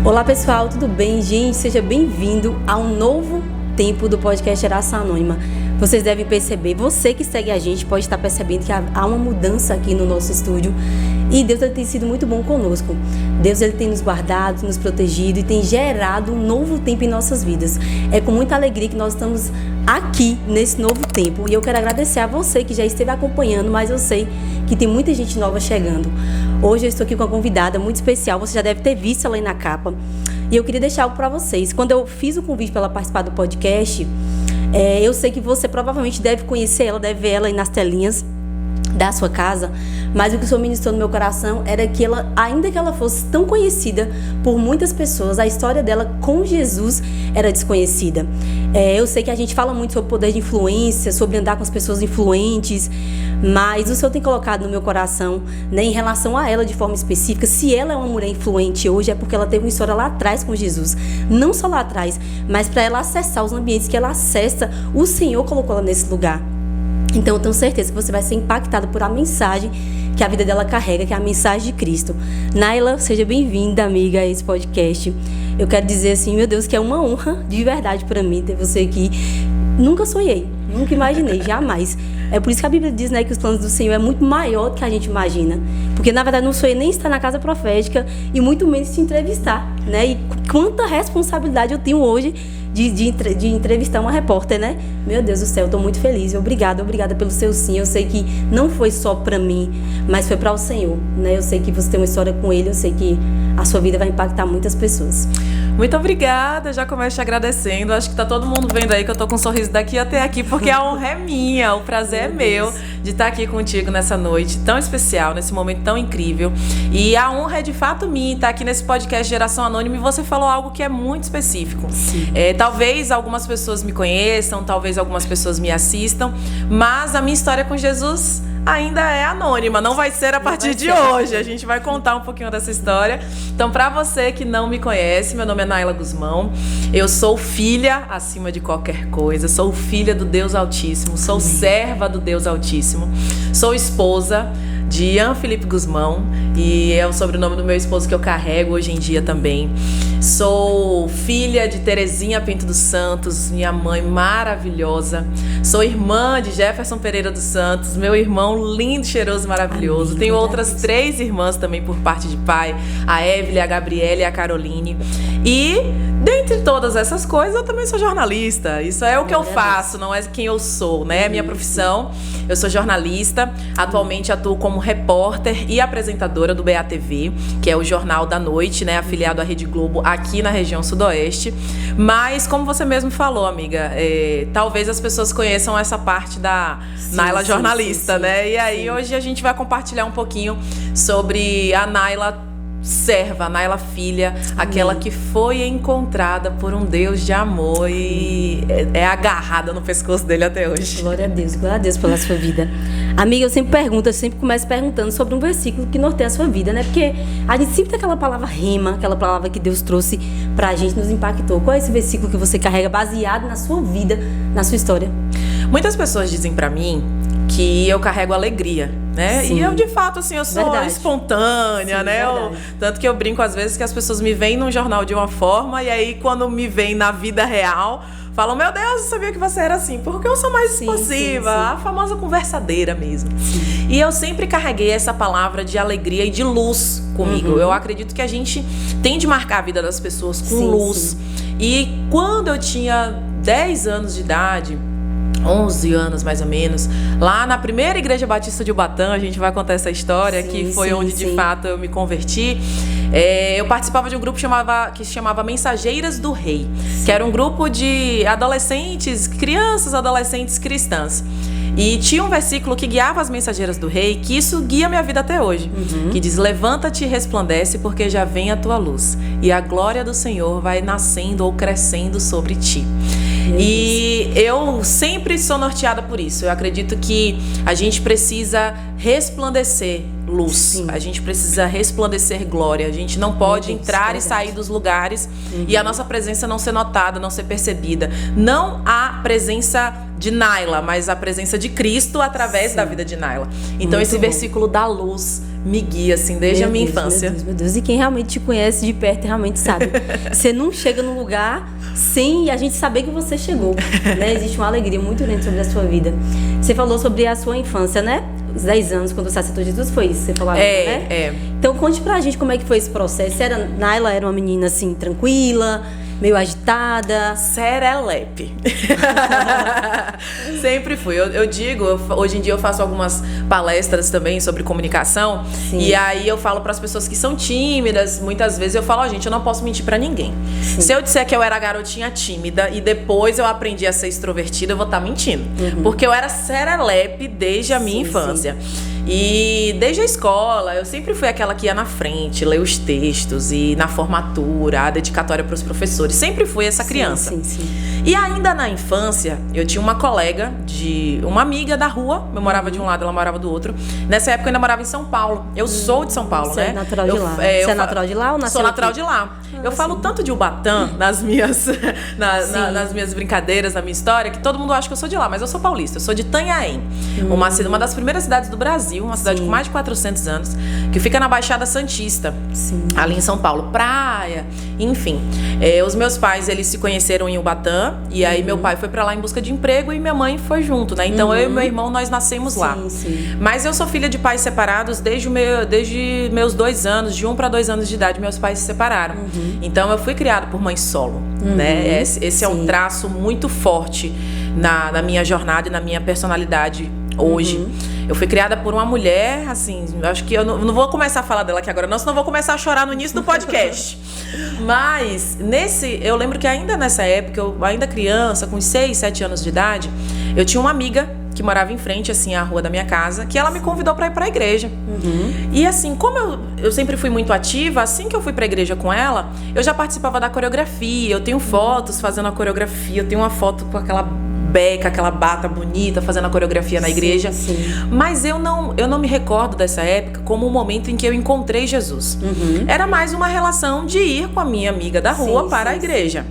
Olá pessoal, tudo bem? Gente, seja bem-vindo a um novo tempo do podcast Geração Anônima. Vocês devem perceber, você que segue a gente pode estar percebendo que há uma mudança aqui no nosso estúdio e Deus ele tem sido muito bom conosco. Deus ele tem nos guardado, nos protegido e tem gerado um novo tempo em nossas vidas. É com muita alegria que nós estamos aqui nesse novo tempo e eu quero agradecer a você que já esteve acompanhando, mas eu sei que tem muita gente nova chegando. Hoje eu estou aqui com uma convidada muito especial, você já deve ter visto ela aí na capa. E eu queria deixar algo para vocês. Quando eu fiz o convite para ela participar do podcast, eu sei que você provavelmente deve conhecer ela, deve ver ela aí nas telinhas da sua casa, mas o que o Senhor ministrou no meu coração era que ela, ainda que ela fosse tão conhecida por muitas pessoas, a história dela com Jesus era desconhecida. Eu sei que a gente fala muito sobre poder de influência, sobre andar com as pessoas influentes, mas o Senhor tem colocado no meu coração, né, em relação a ela de forma específica, se ela é uma mulher influente hoje, é porque ela teve uma história lá atrás com Jesus. Não só lá atrás, mas para ela acessar os ambientes que ela acessa, o Senhor colocou ela nesse lugar. Então eu tenho certeza que você vai ser impactado por a mensagem que a vida dela carrega, que é a mensagem de Cristo. Naila, seja bem-vinda, amiga, a esse podcast. Eu quero dizer assim, meu Deus, que é uma honra de verdade para mim ter você aqui. Nunca sonhei, nunca imaginei, jamais. É por isso que a Bíblia diz, né, que os planos do Senhor é muito maior do que a gente imagina. Porque, na verdade, não sonhei nem estar na casa profética e muito menos te entrevistar, né? E quanta responsabilidade eu tenho hoje de entrevistar uma repórter, né? Meu Deus do céu, eu tô muito feliz. Obrigada pelo seu sim. Eu sei que não foi só pra mim, mas foi para o Senhor, né? Eu sei que você tem uma história com Ele, eu sei que a sua vida vai impactar muitas pessoas. Muito obrigada, já começo te agradecendo. Acho que tá todo mundo vendo aí que eu tô com um sorriso daqui até aqui, porque a honra é minha, o prazer é meu de estar aqui contigo nessa noite tão especial, nesse momento tão incrível. E a honra é de fato minha estar aqui nesse podcast Geração Anônima, e você falou algo que é muito específico. Talvez algumas pessoas me conheçam, talvez algumas pessoas me assistam, mas a minha história com Jesus ainda é anônima, não vai ser a partir de hoje. A gente vai contar um pouquinho dessa história. Então, para você que não me conhece, meu nome é Naila Guzmão. Eu sou filha acima de qualquer coisa, sou filha do Deus Altíssimo, sou serva do Deus Altíssimo, sou esposa de Ian Felipe Guzmão, e é o sobrenome do meu esposo que eu carrego hoje em dia também. Sou filha de Terezinha Pinto dos Santos, minha mãe maravilhosa. Sou irmã de Jefferson Pereira dos Santos, meu irmão lindo, cheiroso, maravilhoso. Amém. Tenho outras 3 irmãs também por parte de pai, a Evelyn, a Gabriela e a Caroline. E dentre todas essas coisas, eu também sou jornalista. Isso é o que eu faço, não é quem eu sou, né? É minha profissão. Eu sou jornalista, atualmente atuo como repórter e apresentadora do BATV, que é o Jornal da Noite, né? Afiliado à Rede Globo aqui na região sudoeste. Mas, como você mesmo falou, amiga, talvez as pessoas conheçam essa parte da Naila jornalista, né? E aí, hoje a gente vai compartilhar um pouquinho sobre a Naila serva, a Naila filha, aquela que foi encontrada por um Deus de amor e é agarrada no pescoço dele até hoje. Glória a Deus pela sua vida. Amiga, eu sempre começo perguntando sobre um versículo que norteia a sua vida, né? Porque a gente sempre tem aquela palavra rema, aquela palavra que Deus trouxe pra gente, nos impactou. Qual é esse versículo que você carrega baseado na sua vida, na sua história? Muitas pessoas dizem pra mim que eu carrego alegria, né? Sim. E eu, de fato, assim, eu sou espontânea, sim, né? Tanto que eu brinco às vezes que as pessoas me veem num jornal de uma forma e aí quando me veem na vida real, falam, meu Deus, eu sabia que você era assim, porque eu sou mais expansiva, a famosa conversadeira mesmo. Sim. E eu sempre carreguei essa palavra de alegria e de luz comigo. Eu acredito que a gente tem de marcar a vida das pessoas com luz. Sim. E quando eu tinha 10 anos de idade, 11 anos mais ou menos, lá na primeira igreja batista de Ubatã, a gente vai contar essa história, que foi onde de fato eu me converti. Eu participava de um grupo que se chamava Mensageiras do Rei, que era um grupo de adolescentes, crianças, adolescentes cristãs. E tinha um versículo que guiava as mensageiras do rei, que isso guia minha vida até hoje. Que diz: levanta-te e resplandece, porque já vem a tua luz, e a glória do Senhor vai nascendo ou crescendo sobre ti. E eu sempre sou norteada por isso. Eu acredito que a gente precisa resplandecer luz. Sim. A gente precisa resplandecer glória. A gente não pode entrar e sair dos lugares e a nossa presença não ser notada, não ser percebida. Não a presença de Naila, mas a presença de Cristo através da vida de Naila. Então esse versículo da luz me guia, assim, desde a minha infância. Meu Deus. E quem realmente te conhece de perto realmente sabe. Você não chega num lugar sem a gente saber que você chegou, né? Existe uma alegria muito grande sobre a sua vida. Você falou sobre a sua infância, né? Os 10 anos, quando você aceitou Jesus, foi isso que você falou agora, né? Então, conte pra gente como é que foi esse processo. Naila era uma menina, assim, tranquila, meio agitada? Serelepe. Sempre fui. Eu digo, hoje em dia eu faço algumas palestras também sobre comunicação. Sim. E aí eu falo para as pessoas que são tímidas, muitas vezes eu falo, gente, eu não posso mentir para ninguém. Sim. Se eu disser que eu era garotinha tímida e depois eu aprendi a ser extrovertida, eu vou estar mentindo. Porque eu era serelepe desde a minha infância. E desde a escola, eu sempre fui aquela que ia na frente, ler os textos, e na formatura, a dedicatória para os professores. Sempre fui essa criança. Sim. E ainda na infância, eu tinha uma colega, uma amiga da rua. Eu morava de um lado, ela morava do outro. Nessa época eu ainda morava em São Paulo. Eu sou de São Paulo, Você né? É natural de lá. Você é natural de lá ou nasceu Sou natural de lá. Eu falo tanto de Ubatã nas minhas brincadeiras, na minha história, que todo mundo acha que eu sou de lá, mas eu sou paulista. Eu sou de Itanhaém, uma das primeiras cidades do Brasil, uma cidade com mais de 400 anos, que fica na Baixada Santista, ali em São Paulo. Praia, enfim. Os meus pais, eles se conheceram em Ubatã, e aí meu pai foi pra lá em busca de emprego e minha mãe foi junto, né? Então eu e meu irmão, nós nascemos lá. Mas eu sou filha de pais separados desde meus 2 anos, de 1 para 2 anos de idade, meus pais se separaram. Então eu fui criada por mãe solo, né? Esse é um traço muito forte na minha jornada e na minha personalidade hoje. Eu fui criada por uma mulher, assim, acho que eu não vou começar a falar dela aqui agora não, senão eu vou começar a chorar no início do podcast. Mas eu lembro que ainda nessa época, eu ainda criança, com 6, 7 anos de idade, eu tinha uma amiga que morava em frente, assim, à rua da minha casa, que ela me convidou para ir para a igreja. E assim, como eu sempre fui muito ativa, assim que eu fui para a igreja com ela, eu já participava da coreografia, eu tenho fotos fazendo a coreografia, eu tenho uma foto com aquela bata bonita, fazendo a coreografia na igreja. Mas eu não me recordo dessa época como um momento em que eu encontrei Jesus. Era mais uma relação de ir com a minha amiga da rua para a igreja.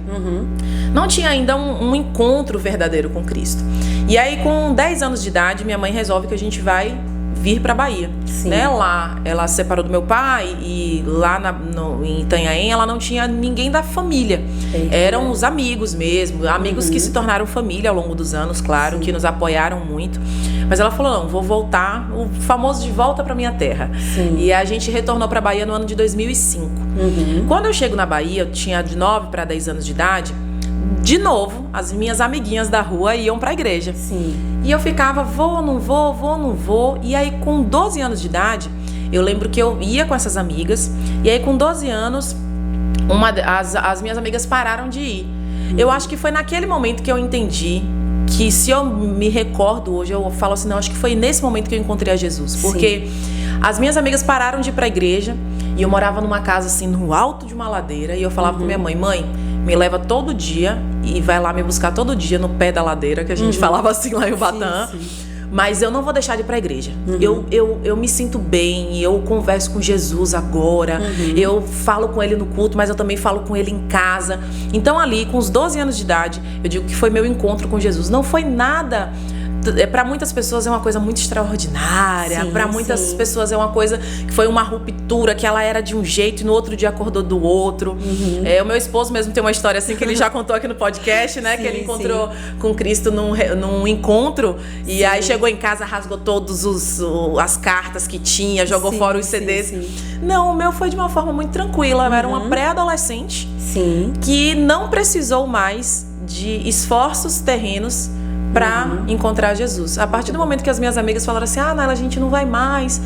Não tinha ainda um encontro verdadeiro com Cristo. E aí, com 10 anos de idade, minha mãe resolve que a gente vai vir para Bahia, né? Lá ela se separou do meu pai e lá em Itanhaém ela não tinha ninguém da família. Eram os amigos mesmo, amigos que se tornaram família ao longo dos anos, claro, que nos apoiaram muito. Mas ela falou, não, vou voltar, o famoso de volta para minha terra. E a gente retornou para Bahia no ano de 2005. Quando eu chego na Bahia, eu tinha de 9 para 10 anos de idade. De novo, as minhas amiguinhas da rua iam pra igreja. E eu ficava, vou, não vou. E aí, com 12 anos de idade, eu lembro que eu ia com essas amigas. E aí, com 12 anos, as minhas amigas pararam de ir. Eu acho que foi naquele momento que eu entendi que, se eu me recordo hoje, eu falo assim, não, acho que foi nesse momento que eu encontrei a Jesus. Porque as minhas amigas pararam de ir pra igreja. E eu morava numa casa, assim, no alto de uma ladeira. E eu falava com minha mãe, me leva todo dia e vai lá me buscar todo dia no pé da ladeira, que a gente falava assim lá em Ubatã. Mas eu não vou deixar de ir pra igreja. Eu me sinto bem, eu converso com Jesus agora, eu falo com ele no culto, mas eu também falo com ele em casa. Então ali, com os 12 anos de idade, eu digo que foi meu encontro com Jesus. Não foi nada... Para muitas pessoas é uma coisa muito extraordinária, para muitas pessoas é uma coisa que foi uma ruptura, que ela era de um jeito e no outro dia acordou do outro. O meu esposo mesmo tem uma história assim que ele já contou aqui no podcast, né? Que ele encontrou com Cristo num encontro e aí chegou em casa, rasgou todas as cartas que tinha, jogou fora os CDs. Não, o meu foi de uma forma muito tranquila. Eu era uma pré-adolescente que não precisou mais de esforços terrenos para encontrar Jesus. A partir do momento que as minhas amigas falaram assim, Naila, a gente não vai mais,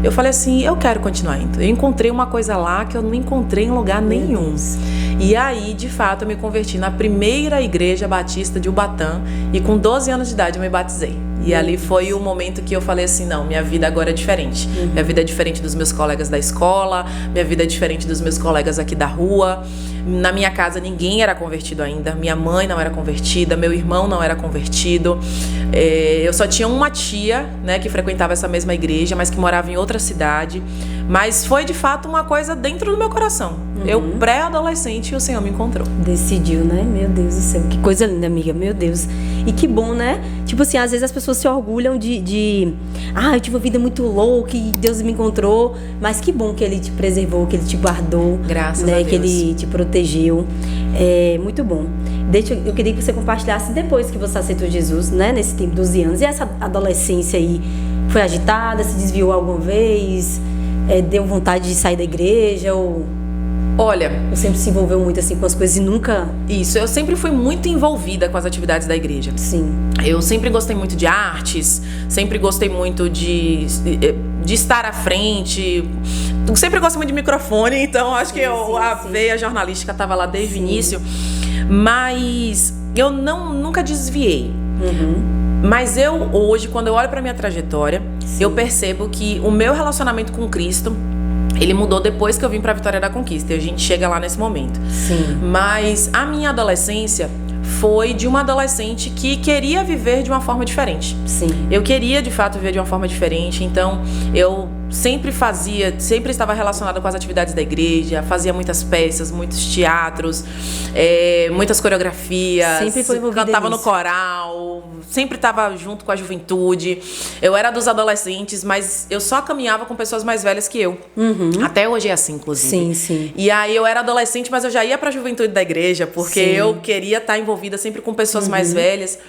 eu falei assim, eu quero continuar indo. Eu encontrei uma coisa lá que eu não encontrei em lugar nenhum. E aí, de fato, eu me converti na primeira igreja batista de Ubatã e com 12 anos de idade eu me batizei. E ali foi o momento que eu falei assim, não, minha vida agora é diferente. Minha vida é diferente dos meus colegas da escola, minha vida é diferente dos meus colegas aqui da rua. Na minha casa ninguém era convertido ainda, minha mãe não era convertida, meu irmão não era convertido. Eu só tinha uma tia, né, que frequentava essa mesma igreja, mas que morava em outra cidade. Mas foi de fato uma coisa dentro do meu coração. Eu, pré-adolescente, o Senhor me encontrou. Decidiu, né? Meu Deus do céu. Que coisa linda, amiga. Meu Deus. E que bom, né? Tipo assim, às vezes as pessoas se orgulham eu tive uma vida muito louca e Deus me encontrou. Mas que bom que Ele te preservou, que Ele te guardou. Graças né? a Deus. Que Ele te protegeu. Muito bom. Eu queria que você compartilhasse depois que você aceitou Jesus, né? Nesse tempo, 12 anos. E essa adolescência aí foi agitada? Se desviou alguma vez? Deu vontade de sair da igreja? Olha, eu sempre se envolveu muito assim com as coisas e nunca... Isso, eu sempre fui muito envolvida com as atividades da igreja. Sim. Eu sempre gostei muito de artes, sempre gostei muito de estar à frente. Sempre gostei muito de microfone, então acho que a veia jornalística estava lá desde o início. Mas eu nunca desviei. Mas hoje, quando eu olho para minha trajetória, eu percebo que o meu relacionamento com Cristo, ele mudou depois que eu vim para a Vitória da Conquista. E a gente chega lá nesse momento. Sim. Mas a minha adolescência foi de uma adolescente que queria viver de uma forma diferente. Sim. Eu queria, de fato, viver de uma forma diferente. Então, eu sempre estava relacionada com as atividades da igreja, fazia muitas peças, muitos teatros, muitas coreografias. Sempre foi envolvida cantava nisso. no coral, sempre estava junto com a juventude. Eu era dos adolescentes, mas eu só caminhava com pessoas mais velhas que eu. Até hoje é assim, inclusive. Sim, sim. E aí eu era adolescente, mas eu já ia para a juventude da igreja, porque eu queria estar envolvida sempre com pessoas mais velhas.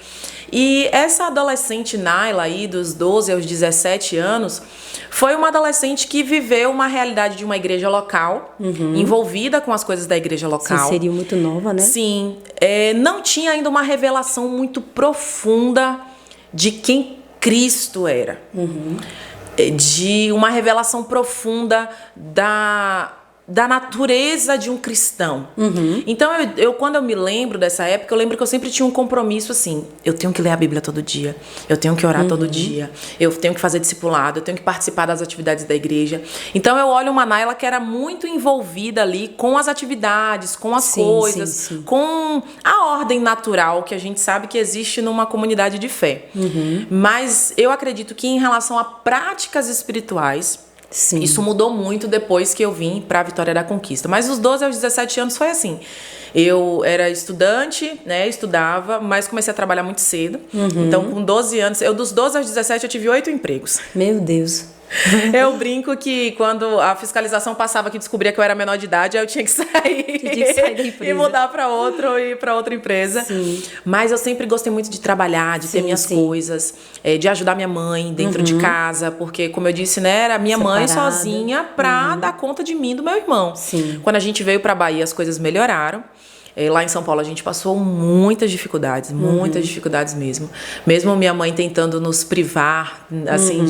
E essa adolescente Naila aí, dos 12 aos 17 anos, foi uma adolescente que viveu uma realidade de uma igreja local, envolvida com as coisas da igreja local. Sim, seria muito nova, né? Sim. Não tinha ainda uma revelação muito profunda de quem Cristo era. De uma revelação profunda da natureza de um cristão. Então, quando eu me lembro dessa época, eu lembro que eu sempre tinha um compromisso assim, eu tenho que ler a Bíblia todo dia, eu tenho que orar todo dia, eu tenho que fazer discipulado, eu tenho que participar das atividades da igreja. Então, eu olho uma Naila que era muito envolvida ali com as atividades, com as coisas, com a ordem natural que a gente sabe que existe numa comunidade de fé. Mas eu acredito que em relação a práticas espirituais, isso mudou muito depois que eu vim para a Vitória da Conquista. Mas dos 12 aos 17 anos foi assim. Eu era estudante, né? Estudava, mas comecei a trabalhar muito cedo. Então, com 12 anos, dos 12 aos 17 eu tive 8 empregos. Meu Deus. Eu brinco que quando a fiscalização passava que descobria que eu era menor de idade, aí eu tinha que sair da empresa e mudar para outra empresa. Mas eu sempre gostei muito de trabalhar, de ter minhas coisas, de ajudar minha mãe dentro de casa, porque, como eu disse, né, era minha mãe sozinha para dar conta de mim e do meu irmão. Quando a gente veio para Bahia, as coisas melhoraram. Lá em São Paulo a gente passou muitas dificuldades mesmo. Mesmo minha mãe tentando nos privar, assim,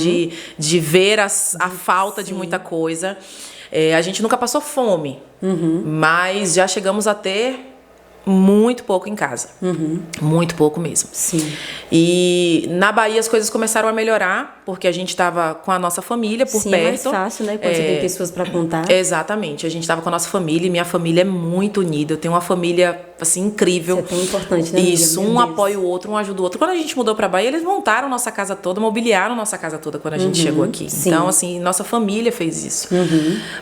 de ver a falta de muita coisa. A gente nunca passou fome, mas já chegamos a ter muito pouco em casa. Muito pouco mesmo. E na Bahia as coisas começaram a melhorar, porque a gente estava com a nossa família por perto. É mais fácil, né? Quando você tem pessoas para contar. Exatamente. A gente estava com a nossa família e minha família é muito unida. Eu tenho uma família, assim, incrível. Isso é tão importante, né? Isso, um apoia o outro, um ajuda o outro. Quando a gente mudou para Bahia, eles montaram nossa casa toda, mobiliaram nossa casa toda quando a gente chegou aqui. Então, assim, nossa família fez isso.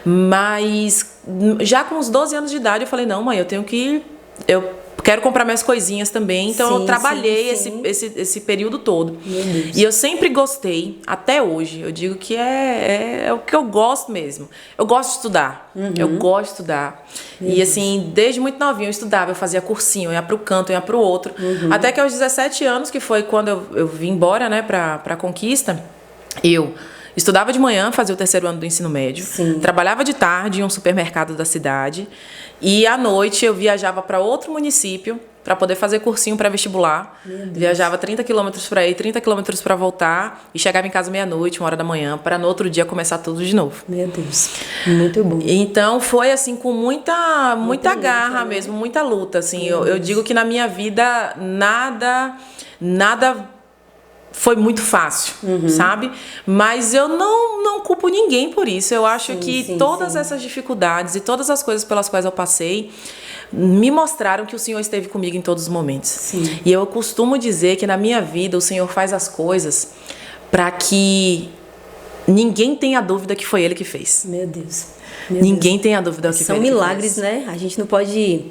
Mas já com os 12 anos de idade, eu falei, não, mãe, eu quero comprar minhas coisinhas também. Então eu trabalhei esse período todo. E eu sempre gostei, até hoje, eu digo que é o que eu gosto mesmo. Eu gosto de estudar. Eu gosto de estudar. E assim, desde muito novinho eu estudava, eu fazia cursinho, eu ia pro canto, eu ia pro outro. Até que aos 17 anos, que foi quando eu vim embora, né, pra Conquista, eu estudava de manhã, fazia o 3º ano do ensino médio. Trabalhava de tarde em um supermercado da cidade. E à noite eu viajava para outro município para poder fazer cursinho pré-vestibular. Viajava 30 quilômetros para ir, 30 quilômetros para voltar. E chegava em casa meia-noite, 1h da manhã, para no outro dia começar tudo de novo. Meu Deus, muito bom. Então foi assim, com muita garra mesmo, muita luta. Assim, eu digo que na minha vida nada foi muito fácil, sabe? Mas eu não culpo ninguém por isso. Eu acho que todas essas dificuldades e todas as coisas pelas quais eu passei me mostraram que o Senhor esteve comigo em todos os momentos. Sim. E eu costumo dizer que na minha vida o Senhor faz as coisas para que ninguém tenha dúvida que foi Ele que fez. Meu Deus. Ninguém tenha dúvida que foi Ele que fez. São milagres, né? A gente não pode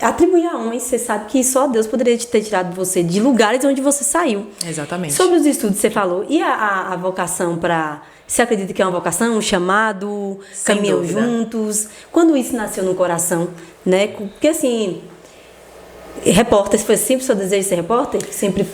atribuir a homens. Você sabe que só Deus poderia ter tirado você de lugares onde você saiu. Exatamente. Sobre os estudos, você falou. E a vocação para... Você acredita que é uma vocação, um chamado, caminham juntos? Quando isso nasceu no coração, né? Porque assim, repórter, foi sempre seu desejo de ser repórter? Sempre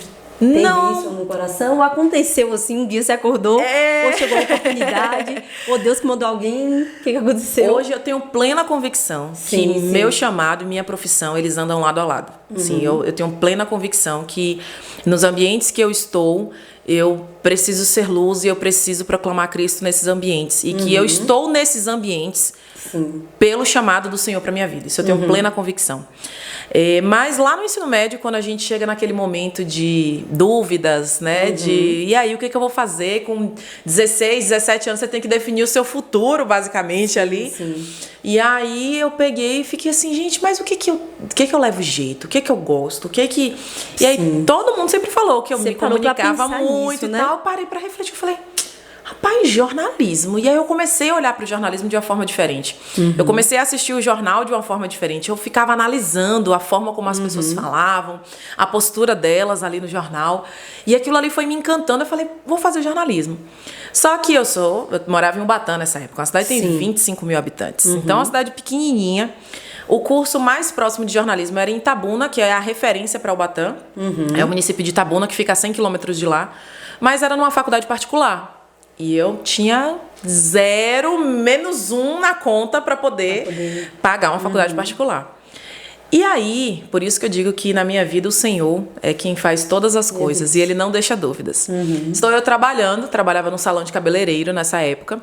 teve isso no coração? Ou aconteceu assim, um dia você acordou, ou chegou a oportunidade, ou Deus que mandou alguém, o que aconteceu? Hoje eu tenho plena convicção que meu chamado e minha profissão, eles andam lado a lado. Sim, eu tenho plena convicção que nos ambientes que eu estou, eu preciso ser luz e eu preciso proclamar Cristo nesses ambientes. E que eu estou nesses ambientes pelo chamado do Senhor para minha vida. Isso eu tenho plena convicção. Mas lá no ensino médio, quando a gente chega naquele momento de dúvidas, né? E aí, o que eu vou fazer? Com 16, 17 anos, você tem que definir o seu futuro, basicamente, ali. E aí, eu peguei e fiquei assim, gente, mas o que eu levo jeito? O que eu gosto? E aí, todo mundo sempre falou que eu me comunicava muito, né? E tal. Eu parei pra refletir, eu falei... Rapaz, jornalismo. E aí eu comecei a olhar para o jornalismo de uma forma diferente. Eu comecei a assistir o jornal de uma forma diferente. Eu ficava analisando a forma como as pessoas falavam, a postura delas ali no jornal. E aquilo ali foi me encantando. Eu falei, vou fazer jornalismo. Só que eu morava em Ubatã nessa época. A cidade tem 25 mil habitantes. Então, é uma cidade pequenininha. O curso mais próximo de jornalismo era em Itabuna, que é a referência para Ubatã. É o município de Itabuna, que fica a 100 quilômetros de lá. Mas era numa faculdade particular. E eu tinha 0, menos 1 na conta para poder pagar uma faculdade particular. E aí, por isso que eu digo que na minha vida o Senhor é quem faz todas as coisas e Ele não deixa dúvidas. Estou eu trabalhava num salão de cabeleireiro nessa época.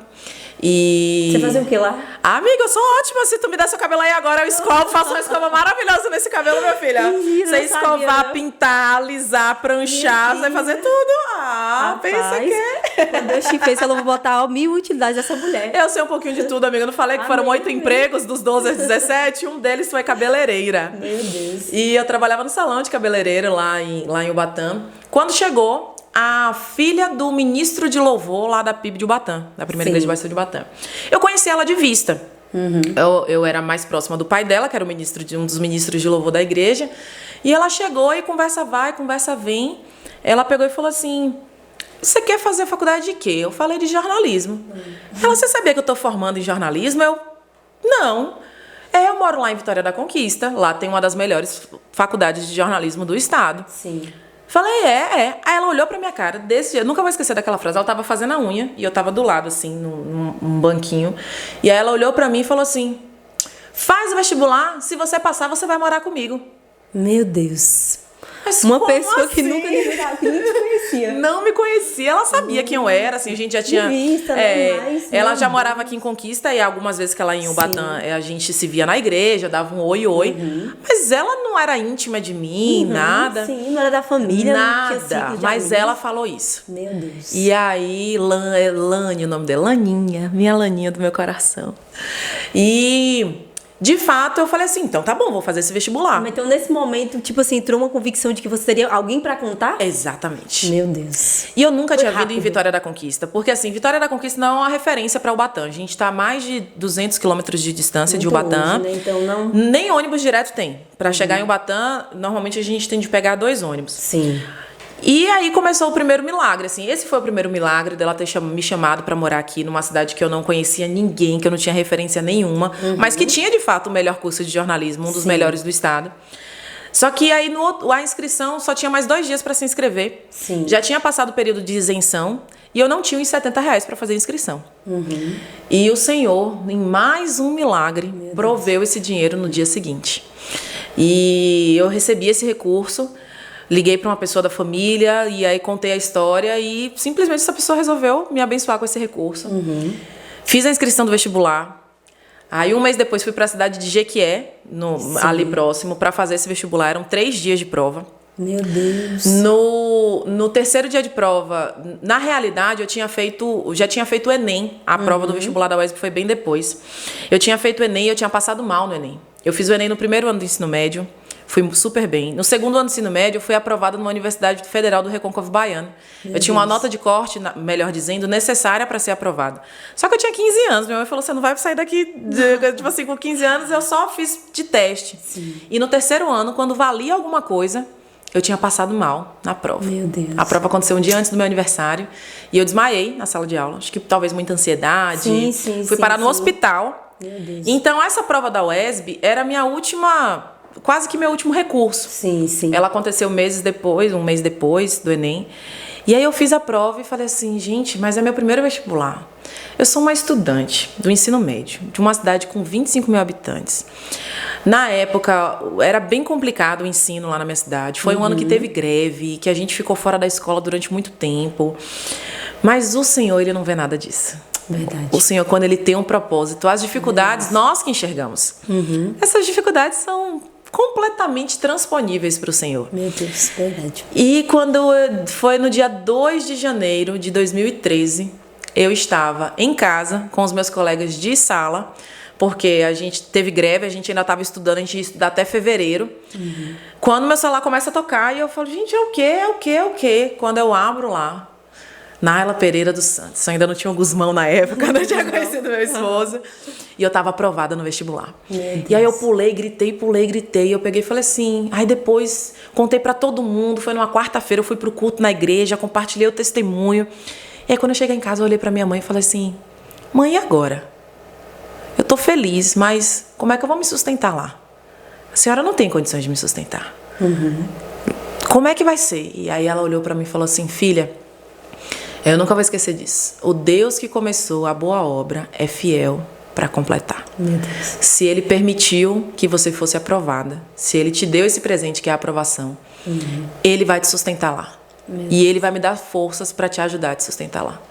E... Você fazia o que lá? Amiga, eu sou ótima. Se tu me der seu cabelo aí agora, eu escovo, faço uma escova maravilhosa nesse cabelo, minha filha. Você escovar, pintar, alisar, pranchar, você vai fazer tudo. Pensa que... Quando Deus te fez, falou, vou botar 1000 utilidades dessa mulher. Eu sei um pouquinho de tudo, amiga. Eu não falei que foram 8 empregos, dos 12 aos 17, um deles foi cabeleireira. Meu Deus. E eu trabalhava no salão de cabeleireiro lá em Ubatã. Quando chegou a filha do ministro de louvor lá da PIB de Ubatã, da primeira igreja de Batista de Ubatã. Eu conheci ela de vista. Eu era mais próxima do pai dela, que era um dos ministros de louvor da igreja. E ela chegou e conversa vai, conversa vem. Ela pegou e falou assim... Você quer fazer faculdade de quê? Eu falei de jornalismo. Ela, você sabia que eu estou formando em jornalismo? Eu, não. Eu moro lá em Vitória da Conquista. Lá tem uma das melhores faculdades de jornalismo do estado. Sim. Falei, Aí ela olhou pra minha cara desse dia. Nunca vou esquecer daquela frase. Ela tava fazendo a unha e eu tava do lado, assim, num banquinho. E aí ela olhou pra mim e falou assim... Faz o vestibular. Se você passar, você vai morar comigo. Meu Deus. Mas uma pessoa assim? que nunca te conhecia. Não me conhecia. Ela sabia quem eu era, assim, a gente já tinha... Vista, ela já morava aqui em Conquista e algumas vezes que ela ia em Ubatã, a gente se via na igreja, dava um oi. Mas ela não era íntima de mim, nada. Sim, não era da família. Nada. Mas ela falou isso. Meu Deus. E aí, Lani, o nome dela, Laninha, minha Laninha do meu coração. E... De fato, eu falei assim, então tá bom, vou fazer esse vestibular. Então, nesse momento, tipo assim, entrou uma convicção de que você teria alguém pra contar? Exatamente. Meu Deus. E eu nunca tinha vindo em Vitória da Conquista, porque assim, Vitória da Conquista não é uma referência para Ubatã. A gente tá a mais de 200 quilômetros de distância de Ubatã. Longe, né? Então, não... Nem ônibus direto tem. Para chegar em Ubatã, normalmente a gente tem de pegar 2 ônibus. Sim. E aí começou o primeiro milagre, assim. Esse foi o primeiro milagre dela ter me chamado para morar aqui numa cidade que eu não conhecia ninguém, que eu não tinha referência nenhuma, mas que tinha de fato o melhor curso de jornalismo, um dos melhores do estado. Só que aí a inscrição só tinha mais 2 dias para se inscrever. Sim. Já tinha passado o período de isenção e eu não tinha uns R$70 para fazer a inscrição. E o Senhor, em mais um milagre, proveu esse dinheiro no dia seguinte. E eu recebi esse recurso. Liguei para uma pessoa da família e aí contei a história e simplesmente essa pessoa resolveu me abençoar com esse recurso. Fiz a inscrição do vestibular. Aí 1 mês depois fui para a cidade de Jequié, ali próximo, para fazer esse vestibular. Eram 3 dias de prova. Meu Deus. No terceiro dia de prova, na realidade, já tinha feito o Enem. A prova do vestibular da UESP foi bem depois. Eu tinha feito o Enem e eu tinha passado mal no Enem. Eu fiz o Enem no primeiro ano do ensino médio, fui super bem. No segundo ano do ensino médio, eu fui aprovada numa Universidade Federal do Recôncavo Baiano. Eu tinha uma nota de corte, melhor dizendo, necessária para ser aprovada. Só que eu tinha 15 anos. Minha mãe falou, você não vai sair daqui, tipo assim, com 15 anos, eu só fiz de teste. Sim. E no terceiro ano, quando valia alguma coisa, eu tinha passado mal na prova. Meu Deus. A prova aconteceu um dia antes do meu aniversário e eu desmaiei na sala de aula. Acho que talvez muita ansiedade. Fui parar no hospital. Meu Deus. Então, essa prova da UESB era a minha última, quase que meu último recurso. Sim. Ela aconteceu um mês depois do Enem. E aí eu fiz a prova e falei assim, gente, mas é meu primeiro vestibular. Eu sou uma estudante do ensino médio, de uma cidade com 25 mil habitantes. Na época, era bem complicado o ensino lá na minha cidade. Foi um ano que teve greve, que a gente ficou fora da escola durante muito tempo. Mas o Senhor, Ele não vê nada disso. Verdade. O Senhor, quando Ele tem um propósito, as dificuldades, nós que enxergamos. Essas dificuldades são completamente transponíveis para o Senhor. Meu Deus, verdade. E quando foi no dia 2 de janeiro de 2013, eu estava em casa com os meus colegas de sala, porque a gente teve greve, a gente ainda estava estudando, a gente ia estudar até fevereiro. Quando meu celular começa a tocar, e eu falo, gente, é o quê? Quando eu abro lá, Naila Pereira dos Santos. Eu ainda não tinha o Guzmão na época, não tinha conhecido meu esposo. E eu estava aprovada no vestibular. E aí eu pulei, gritei. Eu peguei e falei assim. Aí depois contei para todo mundo. Foi numa quarta-feira, eu fui pro culto na igreja, compartilhei o testemunho. E aí quando eu cheguei em casa, eu olhei para minha mãe e falei assim, mãe, e agora? Eu tô feliz, mas como é que eu vou me sustentar lá? A senhora não tem condições de me sustentar. Como é que vai ser? E aí ela olhou para mim e falou assim, filha, eu nunca vou esquecer disso. O Deus que começou a boa obra é fiel para completar. Meu Deus. Se Ele permitiu que você fosse aprovada, se Ele te deu esse presente que é a aprovação, Ele vai te sustentar lá. E Ele vai me dar forças para te ajudar a te sustentar lá.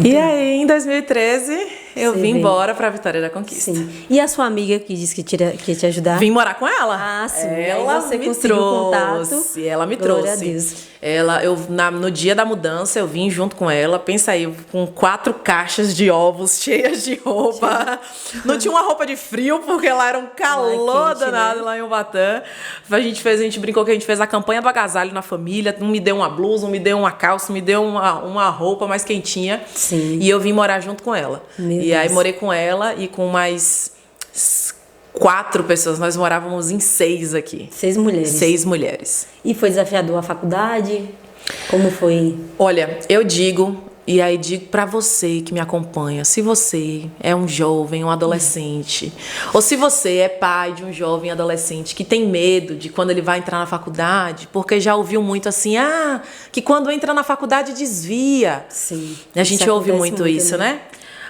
E aí, em 2013, eu vim embora para a Vitória da Conquista. Sim. E a sua amiga que disse que ia te ajudar? Vim morar com ela. Ah, sim. Ela você me conseguiu trouxe. contato. Ela me Glória trouxe. a Deus. No dia da mudança, eu vim junto com ela. Pensa aí, com 4 caixas de ovos cheias de roupa. Não tinha uma roupa de frio, porque lá era um calor danado, né? Lá em Ubatã. A gente brincou que a gente fez a campanha do agasalho na família. Um me deu uma blusa, um me deu uma calça, um me deu uma roupa mais quentinha. Sim. E eu vim morar junto com ela. Aí morei com ela e com mais 4 pessoas. Nós morávamos em 6 aqui. 6 mulheres. 6 mulheres. E foi desafiador a faculdade? Como foi? Olha, eu digo, e aí digo pra você que me acompanha, se você é um jovem, um adolescente, ou se você é pai de um jovem adolescente que tem medo de quando ele vai entrar na faculdade, porque já ouviu muito assim, que quando entra na faculdade desvia. Sim. A gente ouve muito isso, né?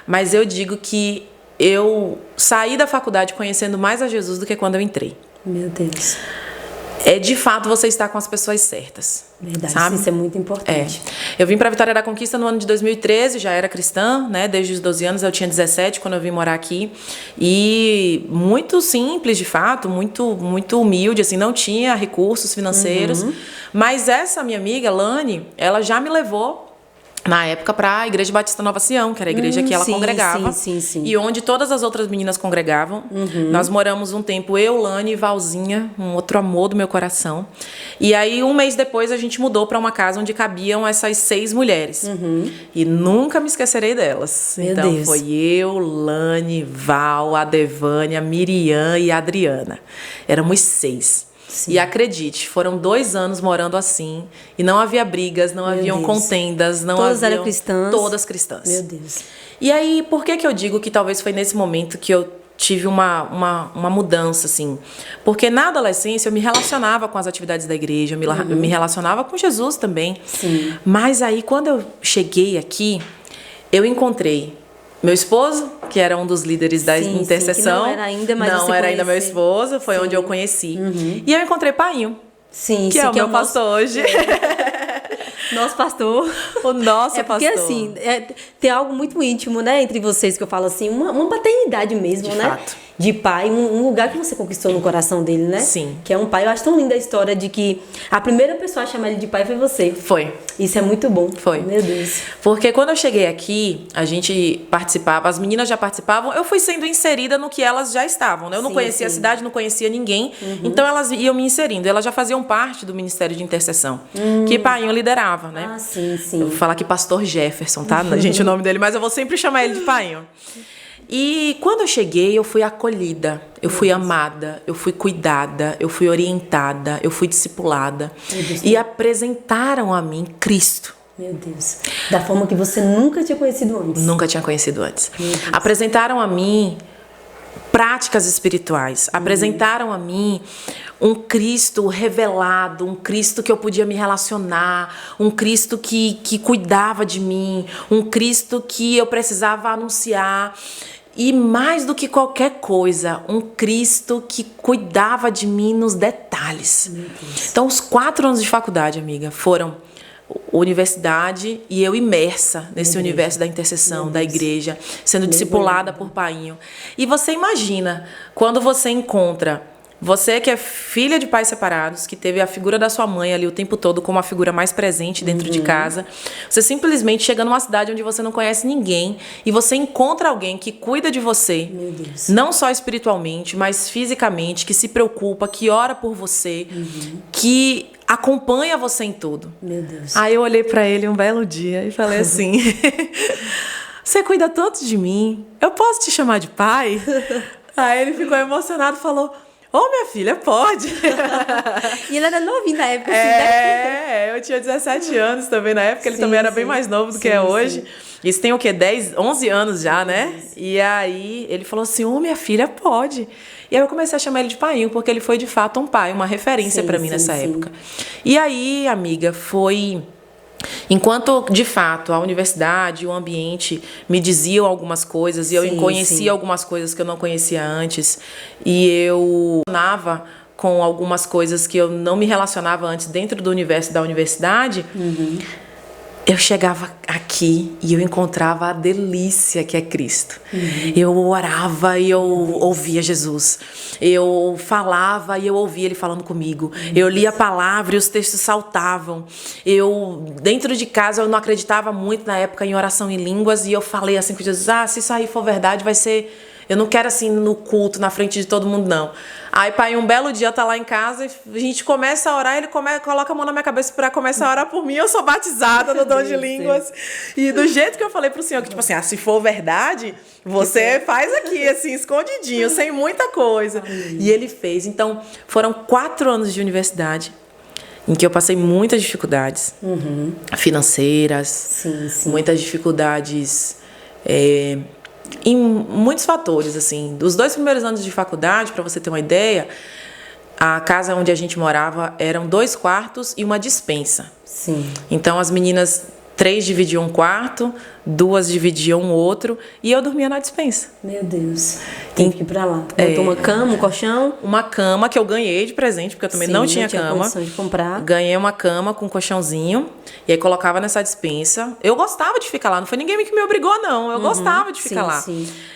Mas eu digo que eu saí da faculdade conhecendo mais a Jesus do que quando eu entrei. Meu Deus. É de fato você estar com as pessoas certas. Verdade, sabe? isso é muito importante. Eu vim para Vitória da Conquista no ano de 2013, já era cristã, né? Desde os 12 anos, eu tinha 17 quando eu vim morar aqui. E muito simples, de fato, muito humilde, assim, não tinha recursos financeiros. Mas essa minha amiga, Lani, ela já me levou na época para a Igreja Batista Nova Sião, que era a igreja que ela congregava. Sim. E onde todas as outras meninas congregavam. Nós moramos um tempo, eu, Lani e Valzinha, um outro amor do meu coração. E aí, um mês depois, a gente mudou para uma casa onde cabiam essas 6 mulheres. E nunca me esquecerei delas. Meu Deus. Foi eu, Lani, Val, a Devânia, Miriam e a Adriana. Éramos 6. Sim. E acredite, foram 2 anos morando assim. E não havia brigas, não haviam contendas. Todas eram cristãs? Todas cristãs. Meu Deus. E aí, por que eu digo que talvez foi nesse momento que eu tive uma mudança, assim? Porque na adolescência eu me relacionava com as atividades da igreja, eu me relacionava com Jesus também. Sim. Mas aí, quando eu cheguei aqui, eu encontrei meu esposo, que era um dos líderes da intercessão. Que não era ainda, mas não era ainda meu esposo, foi onde eu conheci. E eu encontrei Painho. Sim, que é o meu pastor hoje. Nosso pastor. O nosso pastor. Porque assim, tem algo muito íntimo, né, entre vocês, que eu falo assim, uma paternidade mesmo, De né? fato. de pai, um lugar que você conquistou no coração dele, né? Sim. Que é um pai. Eu acho tão linda a história de que a primeira pessoa a chamar ele de pai foi você. Foi. Isso é muito bom. Foi. Meu Deus. Porque quando eu cheguei aqui, a gente participava, as meninas já participavam, eu fui sendo inserida no que elas já estavam, né? Eu não conhecia a cidade, não conhecia ninguém, então elas iam me inserindo. Elas já faziam parte do Ministério de Intercessão, que Painho liderava, né? Ah, sim, sim. Eu vou falar aqui Pastor Jefferson, tá? Gente, o nome dele, mas eu vou sempre chamar ele de Painho. E quando eu cheguei, eu fui acolhida, eu fui amada, eu fui cuidada, eu fui orientada, eu fui discipulada. E apresentaram a mim Cristo. Meu Deus. Da forma que você nunca tinha conhecido antes. Nunca tinha conhecido antes. Apresentaram a mim práticas espirituais. Apresentaram a mim um Cristo revelado, um Cristo que eu podia me relacionar, um Cristo que cuidava de mim, um Cristo que eu precisava anunciar. E mais do que qualquer coisa, um Cristo que cuidava de mim nos detalhes. Então, os 4 anos de faculdade, amiga, foram universidade e eu imersa nesse universo da intercessão, da igreja, sendo discipulada por Painho. E você imagina, quando você encontra, você que é filha de pais separados, que teve a figura da sua mãe ali o tempo todo como a figura mais presente dentro de casa, você simplesmente chega numa cidade onde você não conhece ninguém e você encontra alguém que cuida de você, não só espiritualmente, mas fisicamente, que se preocupa, que ora por você, que acompanha você em tudo. Meu Deus. Aí eu olhei pra ele um belo dia e falei assim: você cuida tanto de mim, eu posso te chamar de pai? Aí ele ficou emocionado e falou: ô, minha filha, pode. E ele era novinho na época. Eu tinha 17 anos também na época, ele também era bem mais novo do que é hoje. Isso tem o quê? 11 anos já, né? E aí ele falou assim: ô, minha filha, pode. E aí eu comecei a chamar ele de Painho, porque ele foi de fato um pai, uma referência pra mim nessa época. E aí, amiga, foi... Enquanto, de fato, a universidade, o ambiente me diziam algumas coisas e eu conhecia algumas coisas que eu não conhecia antes, e eu relacionava com algumas coisas que eu não me relacionava antes dentro do universo da universidade, eu chegava aqui e eu encontrava a delícia que é Cristo. Eu orava e eu ouvia Jesus. Eu falava e eu ouvia Ele falando comigo. Eu lia a palavra e os textos saltavam. Dentro de casa, eu não acreditava muito na época em oração em línguas e eu falei assim com Jesus: se isso aí for verdade, vai ser... Eu não quero assim no culto, na frente de todo mundo, não. Aí, pai, um belo dia tá lá em casa e a gente começa a orar, ele coloca a mão na minha cabeça pra começar a orar por mim. Eu sou batizada no dom de línguas. E do jeito que eu falei pro Senhor, que tipo assim, se for verdade, você faz aqui, assim, escondidinho, sem muita coisa. E ele fez. Então, foram 4 anos de universidade em que eu passei muitas dificuldades financeiras, muitas dificuldades... em muitos fatores, assim. Dos 2 primeiros anos de faculdade, para você ter uma ideia, a casa onde a gente morava eram 2 quartos e uma despensa. Então as meninas, 3 dividiam um quarto, 2 dividiam um outro, e eu dormia na despensa. Meu Deus. Tem que ir pra lá. Botou uma cama, um colchão? Uma cama que eu ganhei de presente, porque eu também não tinha cama. Condição de comprar. Ganhei uma cama com um colchãozinho, e aí colocava nessa despensa. Eu gostava de ficar lá, não foi ninguém que me obrigou, não. Eu gostava de ficar lá.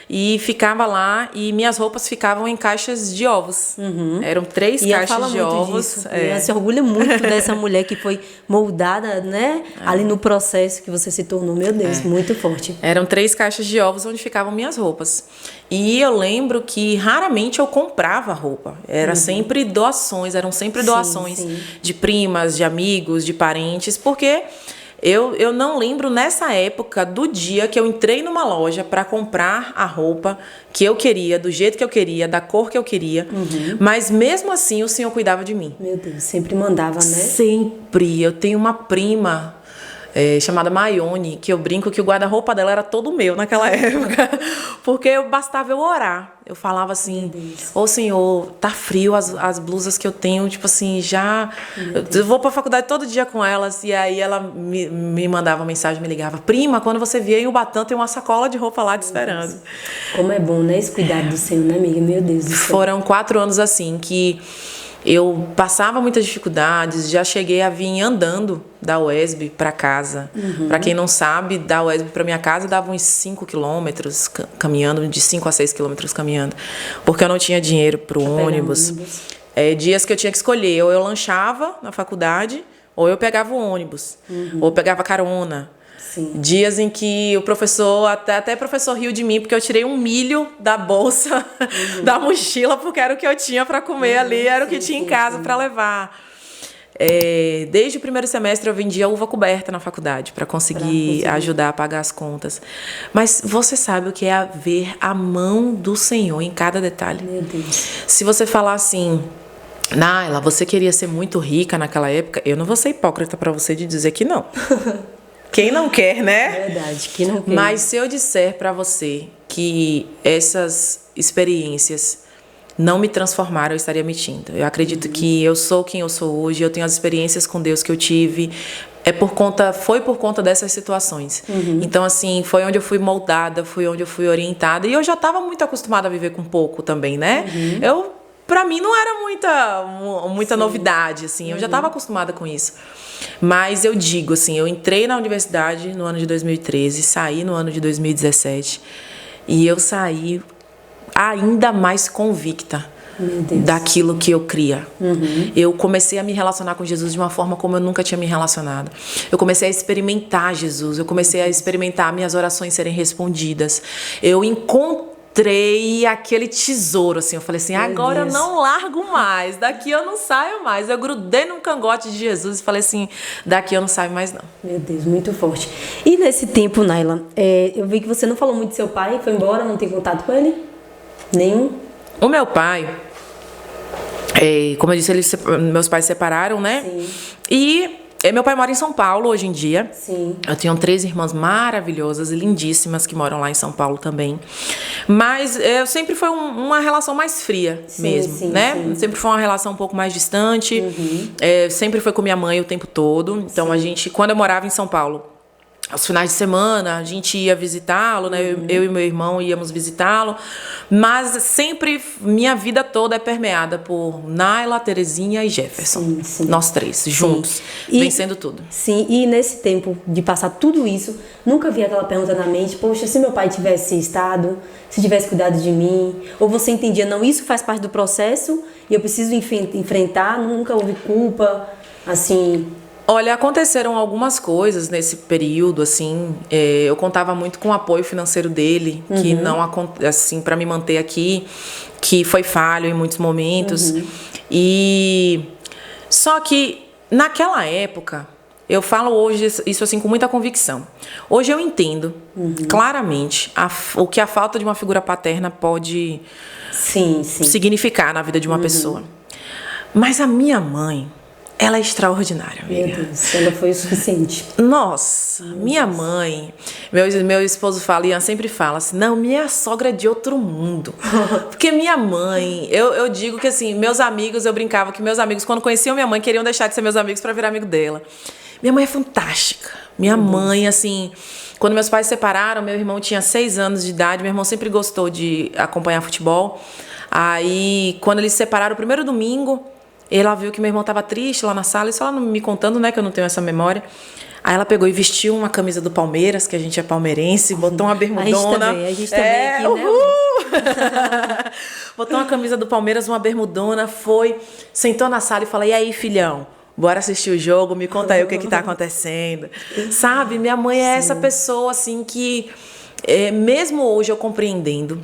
E ficava lá, e minhas roupas ficavam em caixas de ovos. Eram 3 caixas de ovos. Ela se orgulha muito dessa mulher que foi moldada, né? Ali no processo que você se tornou. Meu Deus, muito forte. Eram 3 caixas de ovos onde ficavam minhas roupas. E eu lembro que raramente eu comprava roupa. Era sempre doações, eram sempre doações de primas, de amigos, de parentes, porque eu não lembro nessa época do dia que eu entrei numa loja para comprar a roupa que eu queria, do jeito que eu queria, da cor que eu queria. Mas mesmo assim o Senhor cuidava de mim. Meu Deus, sempre mandava, né? Sempre. Eu tenho uma prima chamada Maione, que eu brinco que o guarda-roupa dela era todo meu naquela época, porque bastava eu orar. Eu falava assim: ô Senhor, tá frio as blusas que eu tenho, tipo assim, já... Eu vou pra faculdade todo dia com elas, e aí ela me mandava mensagem, me ligava: prima, quando você vier em Ubatã, tem uma sacola de roupa lá te esperando. Como é bom, né, esse cuidado do Senhor, né, amiga? Meu Deus do céu. Foram 4 anos assim, que Eu passava muitas dificuldades, já cheguei a vir andando da UESB para casa. Para quem não sabe, da UESB para minha casa dava uns 5 quilômetros caminhando, de 5 a 6 quilômetros caminhando, porque eu não tinha dinheiro para o ônibus. Dias que eu tinha que escolher, ou eu lanchava na faculdade, ou eu pegava o ônibus, ou pegava carona. Sim. Dias em que o professor, até o professor riu de mim, porque eu tirei um milho da bolsa, da mochila, porque era o que eu tinha para comer ali, era o que tinha em casa para levar. Desde o primeiro semestre eu vendia uva coberta na faculdade para conseguir ajudar a pagar as contas. Mas você sabe o que é ver a mão do Senhor em cada detalhe. Meu Deus. Se você falar assim, Naila, você queria ser muito rica naquela época, eu não vou ser hipócrita para você de dizer que não. Quem não quer, né? Verdade, quem não quer. Mas se eu disser para você que essas experiências não me transformaram, eu estaria mentindo. Eu acredito que eu sou quem eu sou hoje, eu tenho as experiências com Deus que eu tive, foi por conta dessas situações. Então, assim, foi onde eu fui moldada, foi onde eu fui orientada, e eu já estava muito acostumada a viver com pouco também, né? Pra mim não era muita novidade, assim, eu já estava acostumada com isso. Mas eu digo, assim, eu entrei na universidade no ano de 2013, saí no ano de 2017, e eu saí ainda mais convicta daquilo que eu cria. Eu comecei a me relacionar com Jesus de uma forma como eu nunca tinha me relacionado. Eu comecei a experimentar Jesus, eu comecei a experimentar minhas orações serem respondidas. Eu encontrei aquele tesouro, assim, eu falei assim, agora eu não largo mais, daqui eu não saio mais. Eu grudei num cangote de Jesus e falei assim, daqui eu não saio mais não. Meu Deus, muito forte. E nesse tempo, Naila, eu vi que você não falou muito do seu pai, foi embora, não tem contato com ele? Nenhum? O meu pai, como eu disse, meus pais se separaram, né? Sim. E meu pai mora em São Paulo hoje em dia. Sim. Eu tenho 3 irmãs maravilhosas, lindíssimas, que moram lá em São Paulo também. Mas sempre foi uma relação mais fria mesmo, né? Sim. Sempre foi uma relação um pouco mais distante. Sempre foi com minha mãe o tempo todo. Então, quando eu morava em São Paulo, aos finais de semana, a gente ia visitá-lo, né? Eu e meu irmão íamos visitá-lo. Mas sempre, minha vida toda é permeada por Naila, Terezinha e Jefferson. Sim. Nós 3, juntos, vencendo tudo. Sim, e nesse tempo de passar tudo isso, nunca vi aquela pergunta na mente, poxa, se meu pai tivesse estado, se tivesse cuidado de mim, ou você entendia, não, isso faz parte do processo e eu preciso enfrentar, nunca houve culpa, assim... Olha, aconteceram algumas coisas nesse período, assim, eu contava muito com o apoio financeiro dele, que não, assim, para me manter aqui, que foi falho em muitos momentos. E só que naquela época, eu falo hoje isso assim com muita convicção. Hoje eu entendo claramente o que a falta de uma figura paterna pode significar na vida de uma pessoa. Mas a minha mãe, ela é extraordinária, amiga. Meu Deus, ela foi o suficiente. Nossa, minha mãe... Meu esposo fala, Ian sempre fala assim, não, minha sogra é de outro mundo. Porque minha mãe... Eu digo que assim, meus amigos, eu brincava que meus amigos, quando conheciam minha mãe, queriam deixar de ser meus amigos para virar amigo dela. Minha mãe é fantástica. Minha mãe, assim... Quando meus pais se separaram, meu irmão tinha 6 anos de idade, meu irmão sempre gostou de acompanhar futebol. Aí, quando eles se separaram, o primeiro domingo... Ela viu que meu irmão estava triste lá na sala, isso ela não me contando, né, que eu não tenho essa memória. Aí ela pegou e vestiu uma camisa do Palmeiras, que a gente é palmeirense, botou uma bermudona. A gente também aqui, né? Botou uma camisa do Palmeiras, uma bermudona, sentou na sala e falou, e aí, filhão, bora assistir o jogo, me conta aí o que tá acontecendo. Sabe, minha mãe é essa pessoa, assim, que mesmo hoje eu compreendendo,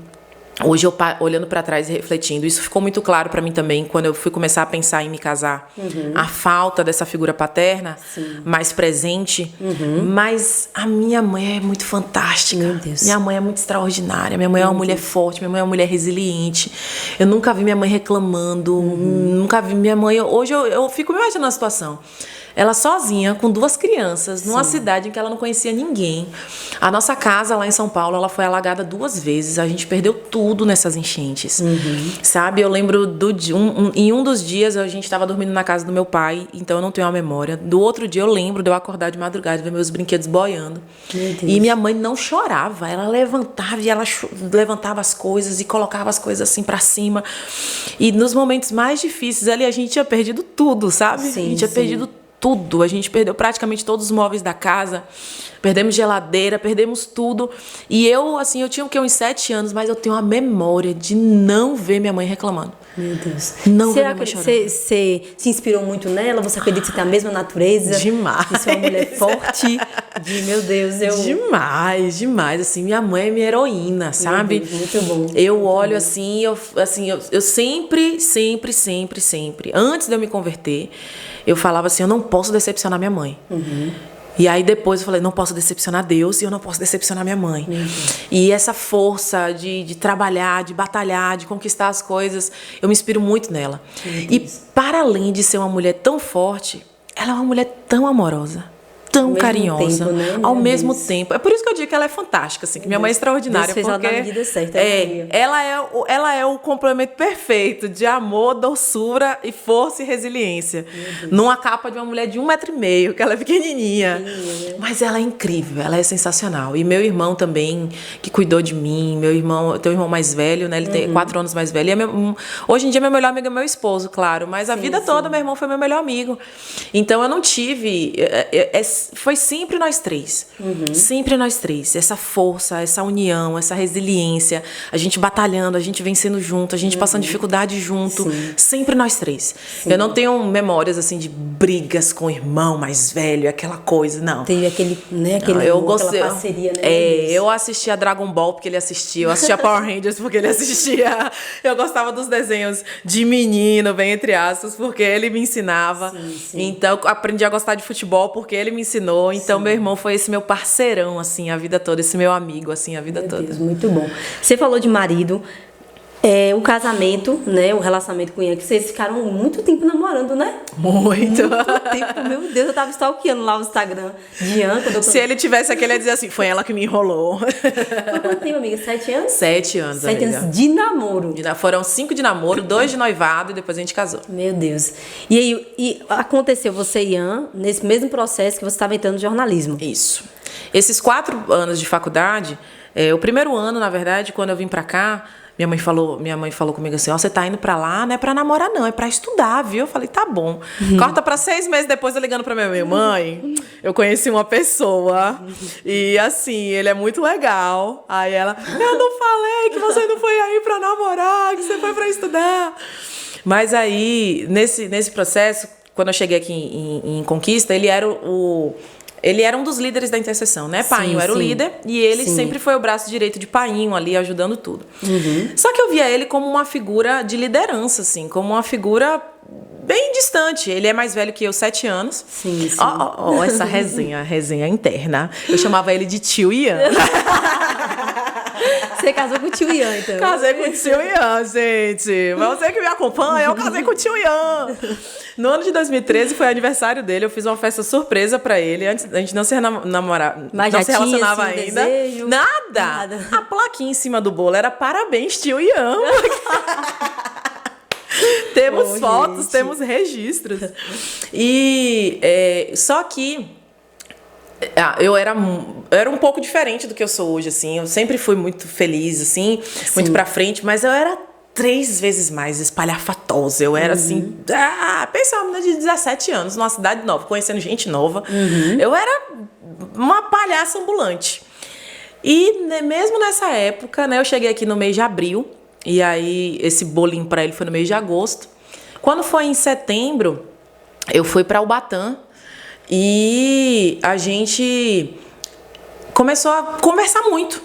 hoje eu olhando para trás e refletindo, isso ficou muito claro para mim também quando eu fui começar a pensar em me casar. A falta dessa figura paterna mais presente. Mas a minha mãe é muito fantástica. Meu Deus. Minha mãe é muito extraordinária. Minha mãe é uma mulher forte. Minha mãe é uma mulher resiliente. Eu nunca vi minha mãe reclamando. Nunca vi minha mãe... Hoje eu fico me imaginando a situação. Ela sozinha, com 2 crianças, numa cidade em que ela não conhecia ninguém. A nossa casa lá em São Paulo, ela foi alagada 2 vezes. A gente perdeu tudo nessas enchentes. Sabe? Eu lembro em um dos dias a gente estava dormindo na casa do meu pai, então eu não tenho a memória. Do outro dia eu lembro de eu acordar de madrugada e ver meus brinquedos boiando. E minha mãe não chorava. Ela levantava e ela levantava as coisas e colocava as coisas assim pra cima. E nos momentos mais difíceis ali a gente tinha perdido tudo, sabe? A gente tinha perdido tudo. A gente perdeu praticamente todos os móveis da casa. Perdemos geladeira, perdemos tudo. E eu, assim, eu tinha o quê? Uns 7 anos, mas eu tenho a memória de não ver minha mãe reclamando. Meu Deus. Não ver minha mãe chorando. Você se inspirou muito nela? Você acredita que você tem a mesma natureza? Demais. Você é uma mulher forte. Meu Deus, Demais, demais. Assim, minha mãe é minha heroína, sabe? Deus, muito bom. Eu olho assim, eu sempre, antes de eu me converter, eu falava assim, eu não posso decepcionar minha mãe. E aí depois eu falei, não posso decepcionar Deus e eu não posso decepcionar minha mãe. E essa força de trabalhar, de batalhar, de conquistar as coisas, eu me inspiro muito nela. E para além de ser uma mulher tão forte, ela é uma mulher tão amorosa, tão carinhosa, tempo, né? ao mesmo tempo. É por isso que eu digo que ela é fantástica, assim, que minha mãe é extraordinária. Deus fez porque ela na medida certa. ela é o complemento perfeito de amor, doçura e força e resiliência. Numa capa de uma mulher de 1,5 m, que ela é pequenininha. Mas ela é incrível, ela é sensacional. E meu irmão também, que cuidou de mim, eu tenho um irmão mais velho, né? Ele tem 4 anos mais velho. E hoje em dia meu melhor amigo é meu esposo, claro. Mas a vida toda meu irmão foi meu melhor amigo. Então eu não tive... Foi sempre nós 3. Sempre nós 3. Essa força, essa união, essa resiliência. A gente batalhando, a gente vencendo junto, a gente passando dificuldade junto. Sempre nós 3. Eu não tenho memórias, assim, de brigas com o irmão mais velho, aquela coisa, não. Teve aquele, né, aquela parceria, né? Eu assistia Dragon Ball porque ele assistia. Eu assistia Power Rangers porque ele assistia. Eu gostava dos desenhos de menino, bem entre aspas, porque ele me ensinava. Então, eu aprendi a gostar de futebol porque ele me ensinou. Então, meu irmão foi esse meu parceirão, assim, a vida toda. Esse meu amigo, assim, a vida toda. Deus, muito bom. Você falou de marido. O casamento, né? O relacionamento com Ian, que vocês ficaram muito tempo namorando, né? Muito tempo. Meu Deus, eu tava stalkeando lá o Instagram de Ian. Se ele tivesse aqui, ele ia dizer assim, foi ela que me enrolou. Foi quanto tempo, amiga? 7 anos? 7 anos, 7 amiga. anos de namoro. Foram 5 de namoro, 2 de noivado e depois a gente casou. Meu Deus. E aí, aconteceu você e Ian, nesse mesmo processo que você estava entrando no jornalismo. Isso. Esses 4 anos de faculdade, o primeiro ano, na verdade, quando eu vim pra cá, minha mãe falou comigo assim, você tá indo pra lá, não é pra namorar não, é pra estudar, viu? Eu falei, tá bom. Corta pra 6 meses depois, eu ligando pra minha mãe, eu conheci uma pessoa e assim, ele é muito legal. Aí ela, eu não falei que você não foi aí pra namorar, que você foi pra estudar. Mas aí, nesse processo, quando eu cheguei aqui em Conquista, ele era um dos líderes da intercessão, né? Painho era o líder e ele sempre foi o braço direito de Painho ali, ajudando tudo. Só que eu via ele como uma figura de liderança, assim, como uma figura bem distante. Ele é mais velho que eu, 7 anos. Sim. Ó, essa resenha interna. Eu chamava ele de tio Ian. Você casou com o tio Ian, então? Casei com o tio Ian, gente. Mas você que me acompanha, eu casei com o tio Ian. No ano de 2013 foi aniversário dele. Eu fiz uma festa surpresa pra ele. Antes a gente não se namorar, mas não já se relacionava tinha, assim, ainda. Desejo? Nada. A plaquinha em cima do bolo era parabéns, tio Ian. Temos fotos, gente. Temos registros. E só que eu era um pouco diferente do que eu sou hoje, assim. Eu sempre fui muito feliz, assim, muito pra frente, mas eu era 3 vezes mais espalhafatosa. Eu era assim, pensa uma menina de 17 anos, numa cidade nova, conhecendo gente nova. Eu era uma palhaça ambulante. E mesmo nessa época, né, eu cheguei aqui no mês de abril, e aí esse bolinho pra ele foi no mês de agosto. Quando foi em setembro, eu fui pra Ubatã e a gente começou a conversar muito.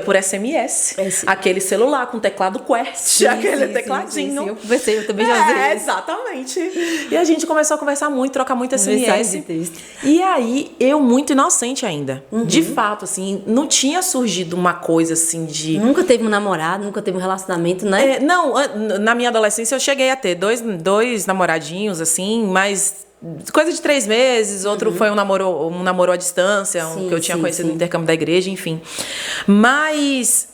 Por SMS. Aquele celular com teclado Quest. Aquele tecladinho. Sim. Eu conversei, eu também já usei. Exatamente. E a gente começou a conversar muito, trocar muito SMS. E aí, eu muito inocente ainda. De fato, assim, não tinha surgido uma coisa assim de... Nunca teve um namorado, nunca teve um relacionamento, né? Não, na minha adolescência eu cheguei a ter dois namoradinhos, assim, mas coisa de 3 meses, outro foi um namoro à distância, que eu tinha conhecido no intercâmbio da igreja, enfim. Mas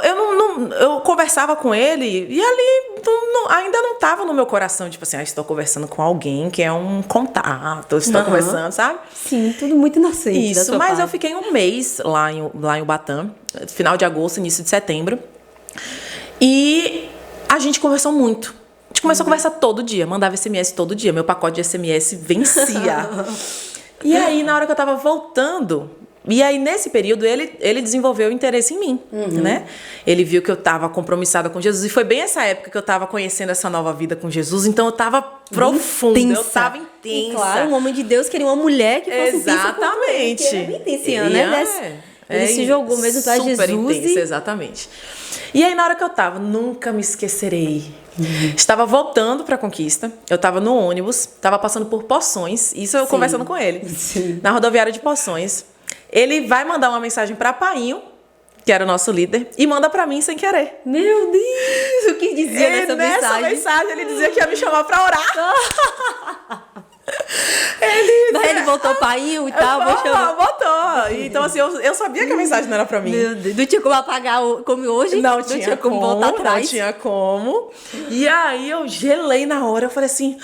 eu conversava com ele e ali ainda não estava no meu coração, tipo assim, estou conversando com alguém que é um contato, estou conversando, sabe? Sim, tudo muito inocente. Isso, mas eu fiquei um mês lá em Ubatã, final de agosto, início de setembro, e a gente conversou muito. A gente começou a conversar todo dia, mandava SMS todo dia, meu pacote de SMS vencia. E aí, na hora que eu tava voltando, e aí nesse período ele desenvolveu interesse em mim, né? Ele viu que eu tava compromissada com Jesus, e foi bem essa época que eu tava conhecendo essa nova vida com Jesus, então eu tava profunda, eu tava intensa. E claro, um homem de Deus queria uma mulher que fosse exatamente. Intensa. Ele é bem intensinha, né? Ele se jogou mesmo pra Jesus. Super intensa, exatamente. E aí, na hora que eu tava, nunca me esquecerei. Estava voltando pra Conquista, eu tava no ônibus, tava passando por Poções, isso eu conversando com ele, na rodoviária de Poções. Ele vai mandar uma mensagem pra Painho, que era o nosso líder, e manda pra mim sem querer. Meu Deus, o que dizia nessa mensagem? Nessa mensagem ele dizia que ia me chamar pra orar. Mas ele voltou Painho e tal, botou. Então, assim, eu sabia que a mensagem não era pra mim. Meu Deus, não tinha como apagar como hoje? Não tinha como voltar atrás. Não tinha como. E aí eu gelei na hora, eu falei assim...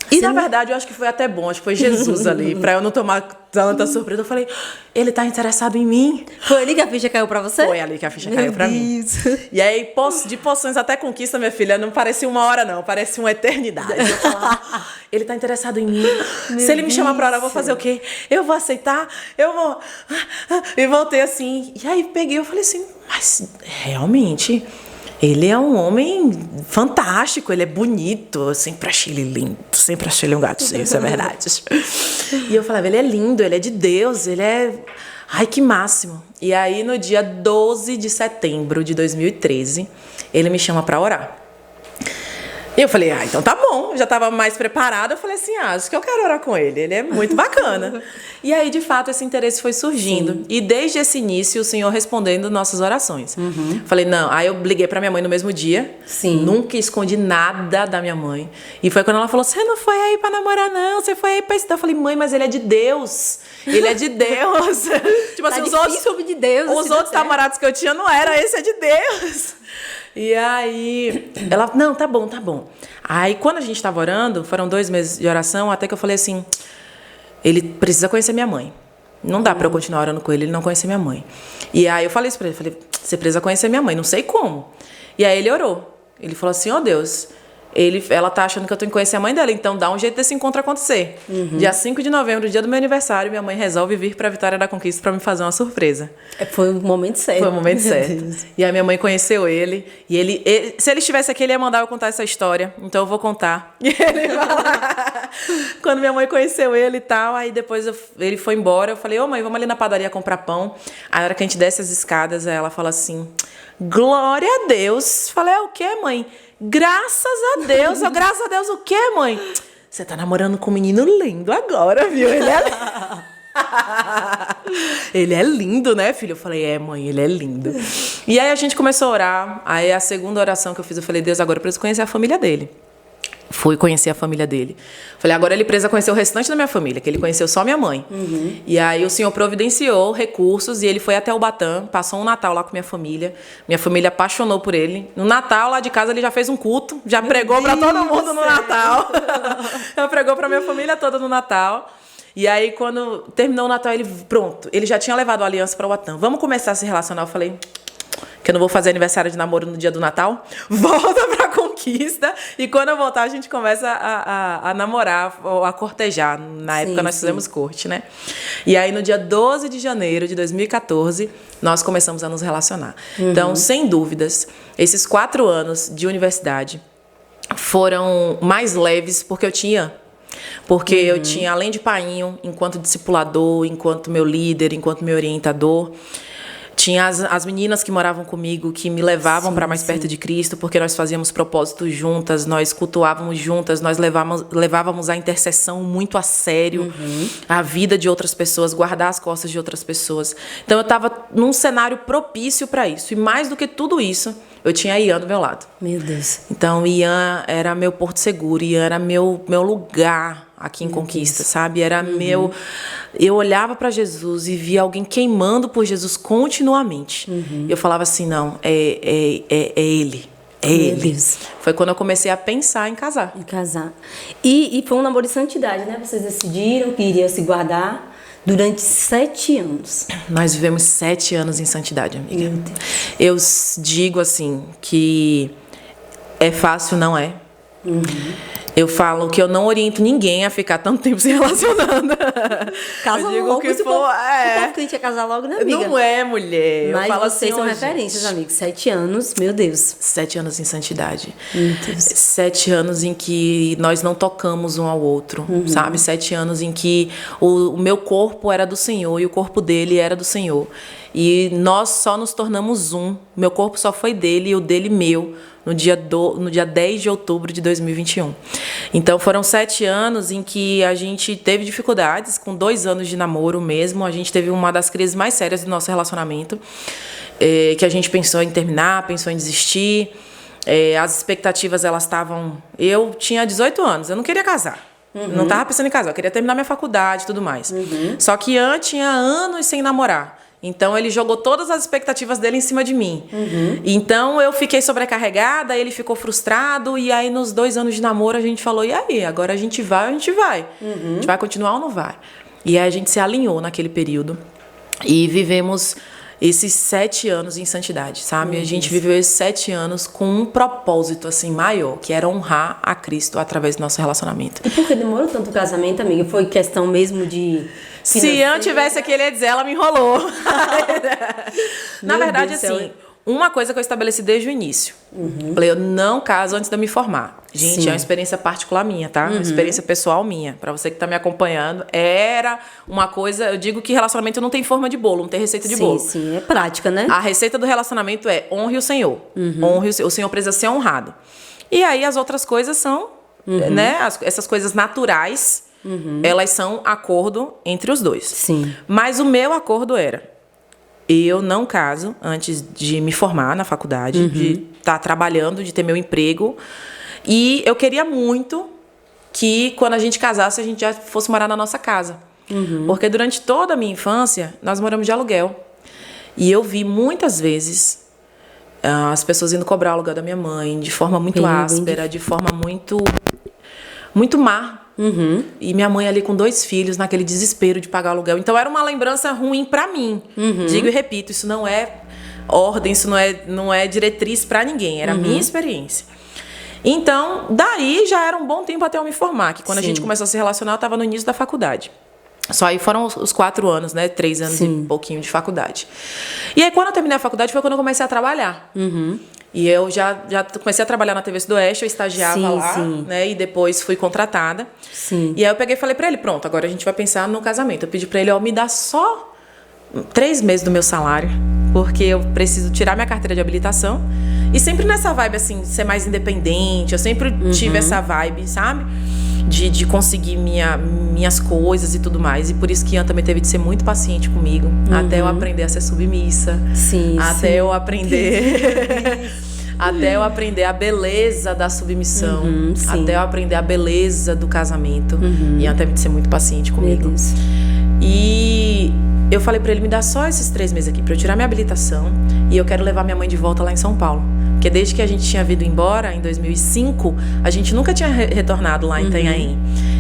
E na verdade eu acho que foi até bom, acho que foi Jesus ali, pra eu não tomar tanta surpresa. Eu falei, ele tá interessado em mim. Foi ali que a ficha caiu pra você? Foi ali que a ficha caiu pra mim. E aí, de Poções até Conquista, minha filha, não parecia 1 hora não, parecia uma eternidade. Eu falava, ele tá interessado em mim. Se ele me chamar pra orar, eu vou fazer o quê? Eu vou aceitar? Eu vou... E voltei assim. E aí peguei, eu falei assim, mas realmente... Ele é um homem fantástico, ele é bonito, eu sempre achei ele lindo, sempre achei ele um gato, isso é verdade. E eu falava, ele é lindo, ele é de Deus, ele é... Ai, que máximo. E aí, no dia 12 de setembro de 2013, ele me chama pra orar. E eu falei, então tá bom, eu já tava mais preparada, eu falei assim, acho que eu quero orar com ele é muito bacana. E aí, de fato, esse interesse foi surgindo. E desde esse início, o Senhor respondendo nossas orações. Falei, não, aí eu liguei pra minha mãe no mesmo dia, nunca escondi nada da minha mãe. E foi quando ela falou, você não foi aí pra namorar não, você foi aí pra estudar. Eu falei, mãe, mas ele é de Deus, ele é de Deus. Tipo assim, os outros namorados que eu tinha não era, esse é de Deus. E aí, ela, não, tá bom. Aí, quando a gente tava orando, foram 2 meses de oração, até que eu falei assim, ele precisa conhecer minha mãe. Não dá pra eu continuar orando com ele não conhecer minha mãe. E aí, eu falei isso pra ele, falei, você precisa conhecer minha mãe, não sei como. E aí, ele orou. Ele falou assim, Deus, ela tá achando que eu tenho que conhecer a mãe dela, então dá um jeito desse encontro acontecer. Dia 5 de novembro, dia do meu aniversário, minha mãe resolve vir pra Vitória da Conquista pra me fazer uma surpresa. Foi o momento certo. Foi o momento certo. E a minha mãe conheceu ele, e ele, se ele estivesse aqui, ele ia mandar eu contar essa história, então eu vou contar. E ele fala, quando minha mãe conheceu ele e tal, aí depois ele foi embora, eu falei, mãe, vamos ali na padaria comprar pão. Aí na hora que a gente desce as escadas, ela fala assim, glória a Deus. Falei, o quê, mãe? Graças a Deus. Graças a Deus o quê, mãe? Você tá namorando com um menino lindo agora, viu? Ele é lindo, né, filho? Eu falei, mãe, ele é lindo. E aí a gente começou a orar. Aí a segunda oração que eu fiz, eu falei, Deus, agora eu preciso conhecer a família dele. Fui conhecer a família dele. Falei, agora ele precisa conhecer o restante da minha família, que ele conheceu só minha mãe. E aí o Senhor providenciou recursos e ele foi até Ubatã, passou um Natal lá com minha família. Minha família apaixonou por ele. No Natal, lá de casa, ele já fez um culto, já pregou pra todo mundo no Natal. Já pregou pra minha família toda no Natal. E aí, quando terminou o Natal, ele já tinha levado a aliança pra Ubatã. Vamos começar a se relacionar. Eu falei, que eu não vou fazer aniversário de namoro no dia do Natal, volta pra Conquista e quando eu voltar a gente começa a namorar ou a cortejar. Na época nós fizemos corte, né? E aí no dia 12 de janeiro de 2014 nós começamos a nos relacionar. Então, sem dúvidas, esses 4 anos de universidade foram mais leves porque eu tinha, além de Painho, enquanto discipulador, enquanto meu líder, enquanto meu orientador, tinha as meninas que moravam comigo, que me levavam para mais perto de Cristo, porque nós fazíamos propósitos juntas, nós cultuávamos juntas, nós levávamos a intercessão muito a sério, a vida de outras pessoas, guardar as costas de outras pessoas. Então eu estava num cenário propício para isso. E mais do que tudo isso, eu tinha Ian do meu lado. Meu Deus. Então, Ian era meu porto seguro, Ian era meu lugar aqui em Conquista, sabe? Era meu... Eu olhava para Jesus e via alguém queimando por Jesus continuamente. Eu falava assim, não, é ele. É ele. Deus. Foi quando eu comecei a pensar em casar. Em casar. E foi um namoro de santidade, né? Vocês decidiram que iriam se guardar durante 7 anos. Nós vivemos 7 anos em santidade, amiga. Eu digo assim, que é fácil, não é? Eu falo que eu não oriento ninguém a ficar tanto tempo se relacionando. Casa logo. Que for, o povo crente é casar logo, né, amiga? Não é, mulher. Mas eu falo vocês assim, são referências, amigos. 7 anos, meu Deus. 7 anos em santidade. Meu Deus. 7 anos em que nós não tocamos um ao outro, sabe? 7 anos em que o meu corpo era do Senhor e o corpo dele era do Senhor. E nós só nos tornamos um. Meu corpo só foi dele e o dele meu. No dia 10 de outubro de 2021. Então, foram 7 anos em que a gente teve dificuldades, com 2 anos de namoro mesmo. A gente teve uma das crises mais sérias do nosso relacionamento, que a gente pensou em terminar, pensou em desistir. As expectativas, elas estavam... Eu tinha 18 anos, eu não queria casar. Não estava pensando em casar, eu queria terminar minha faculdade e tudo mais. Só que Ian tinha anos sem namorar. Então, ele jogou todas as expectativas dele em cima de mim. Então, eu fiquei sobrecarregada, ele ficou frustrado. E aí, nos 2 anos de namoro, a gente falou, e aí? Agora a gente vai ou a gente vai? A gente vai continuar ou não vai? E aí, a gente se alinhou naquele período. E vivemos esses 7 anos em santidade, sabe? A gente viveu esses 7 anos com um propósito, assim, maior. Que era honrar a Cristo através do nosso relacionamento. E por que demorou tanto o casamento, amiga? Foi questão mesmo de... Se Ian tivesse aqui, ele ia dizer, ela me enrolou. Na verdade, assim, uma coisa que eu estabeleci desde o início. Falei, eu não caso antes de eu me formar. Gente, é uma experiência particular minha, tá? Uma experiência pessoal minha. Pra você que tá me acompanhando, era uma coisa... Eu digo que relacionamento não tem forma de bolo, não tem receita de bolo. Sim, é prática, né? A receita do relacionamento é honre o Senhor. Honre o Senhor precisa ser honrado. E aí, as outras coisas são, né? Essas coisas naturais... Elas são acordo entre os dois. Sim. Mas o meu acordo era: eu não caso antes de me formar na faculdade, de estar trabalhando, de ter meu emprego. E eu queria muito que, quando a gente casasse, a gente já fosse morar na nossa casa. Porque durante toda a minha infância, nós moramos de aluguel. E eu vi muitas vezes as pessoas indo cobrar o aluguel da minha mãe de forma muito áspera, de forma muito má. E minha mãe ali com 2 filhos, naquele desespero de pagar o aluguel. Então, era uma lembrança ruim pra mim. Digo e repito, isso não é ordem, isso não é diretriz pra ninguém. Era a minha experiência. Então, daí já era um bom tempo até eu me formar. Que quando a gente começou a se relacionar, eu estava no início da faculdade. Só aí foram os 4 anos, né? 3 anos e pouquinho de faculdade. E aí, quando eu terminei a faculdade, foi quando eu comecei a trabalhar. E eu já comecei a trabalhar na TV Sudoeste, eu estagiava lá, né? E depois fui contratada. E aí eu peguei e falei pra ele, pronto, agora a gente vai pensar no casamento. Eu pedi pra ele, me dá só 3 meses do meu salário, porque eu preciso tirar minha carteira de habilitação. E sempre nessa vibe, assim, ser mais independente. Eu sempre tive essa vibe, sabe? De conseguir minhas coisas e tudo mais. E por isso que Ian também teve de ser muito paciente comigo. Até eu aprender a ser submissa. Até eu aprender... Até eu aprender a beleza da submissão. Até eu aprender a beleza do casamento. Ian teve de ser muito paciente comigo. E eu falei pra ele, me dá só esses 3 meses aqui pra eu tirar minha habilitação. E eu quero levar minha mãe de volta lá em São Paulo. Porque desde que a gente tinha vindo embora, em 2005, a gente nunca tinha retornado lá em Itanhaém.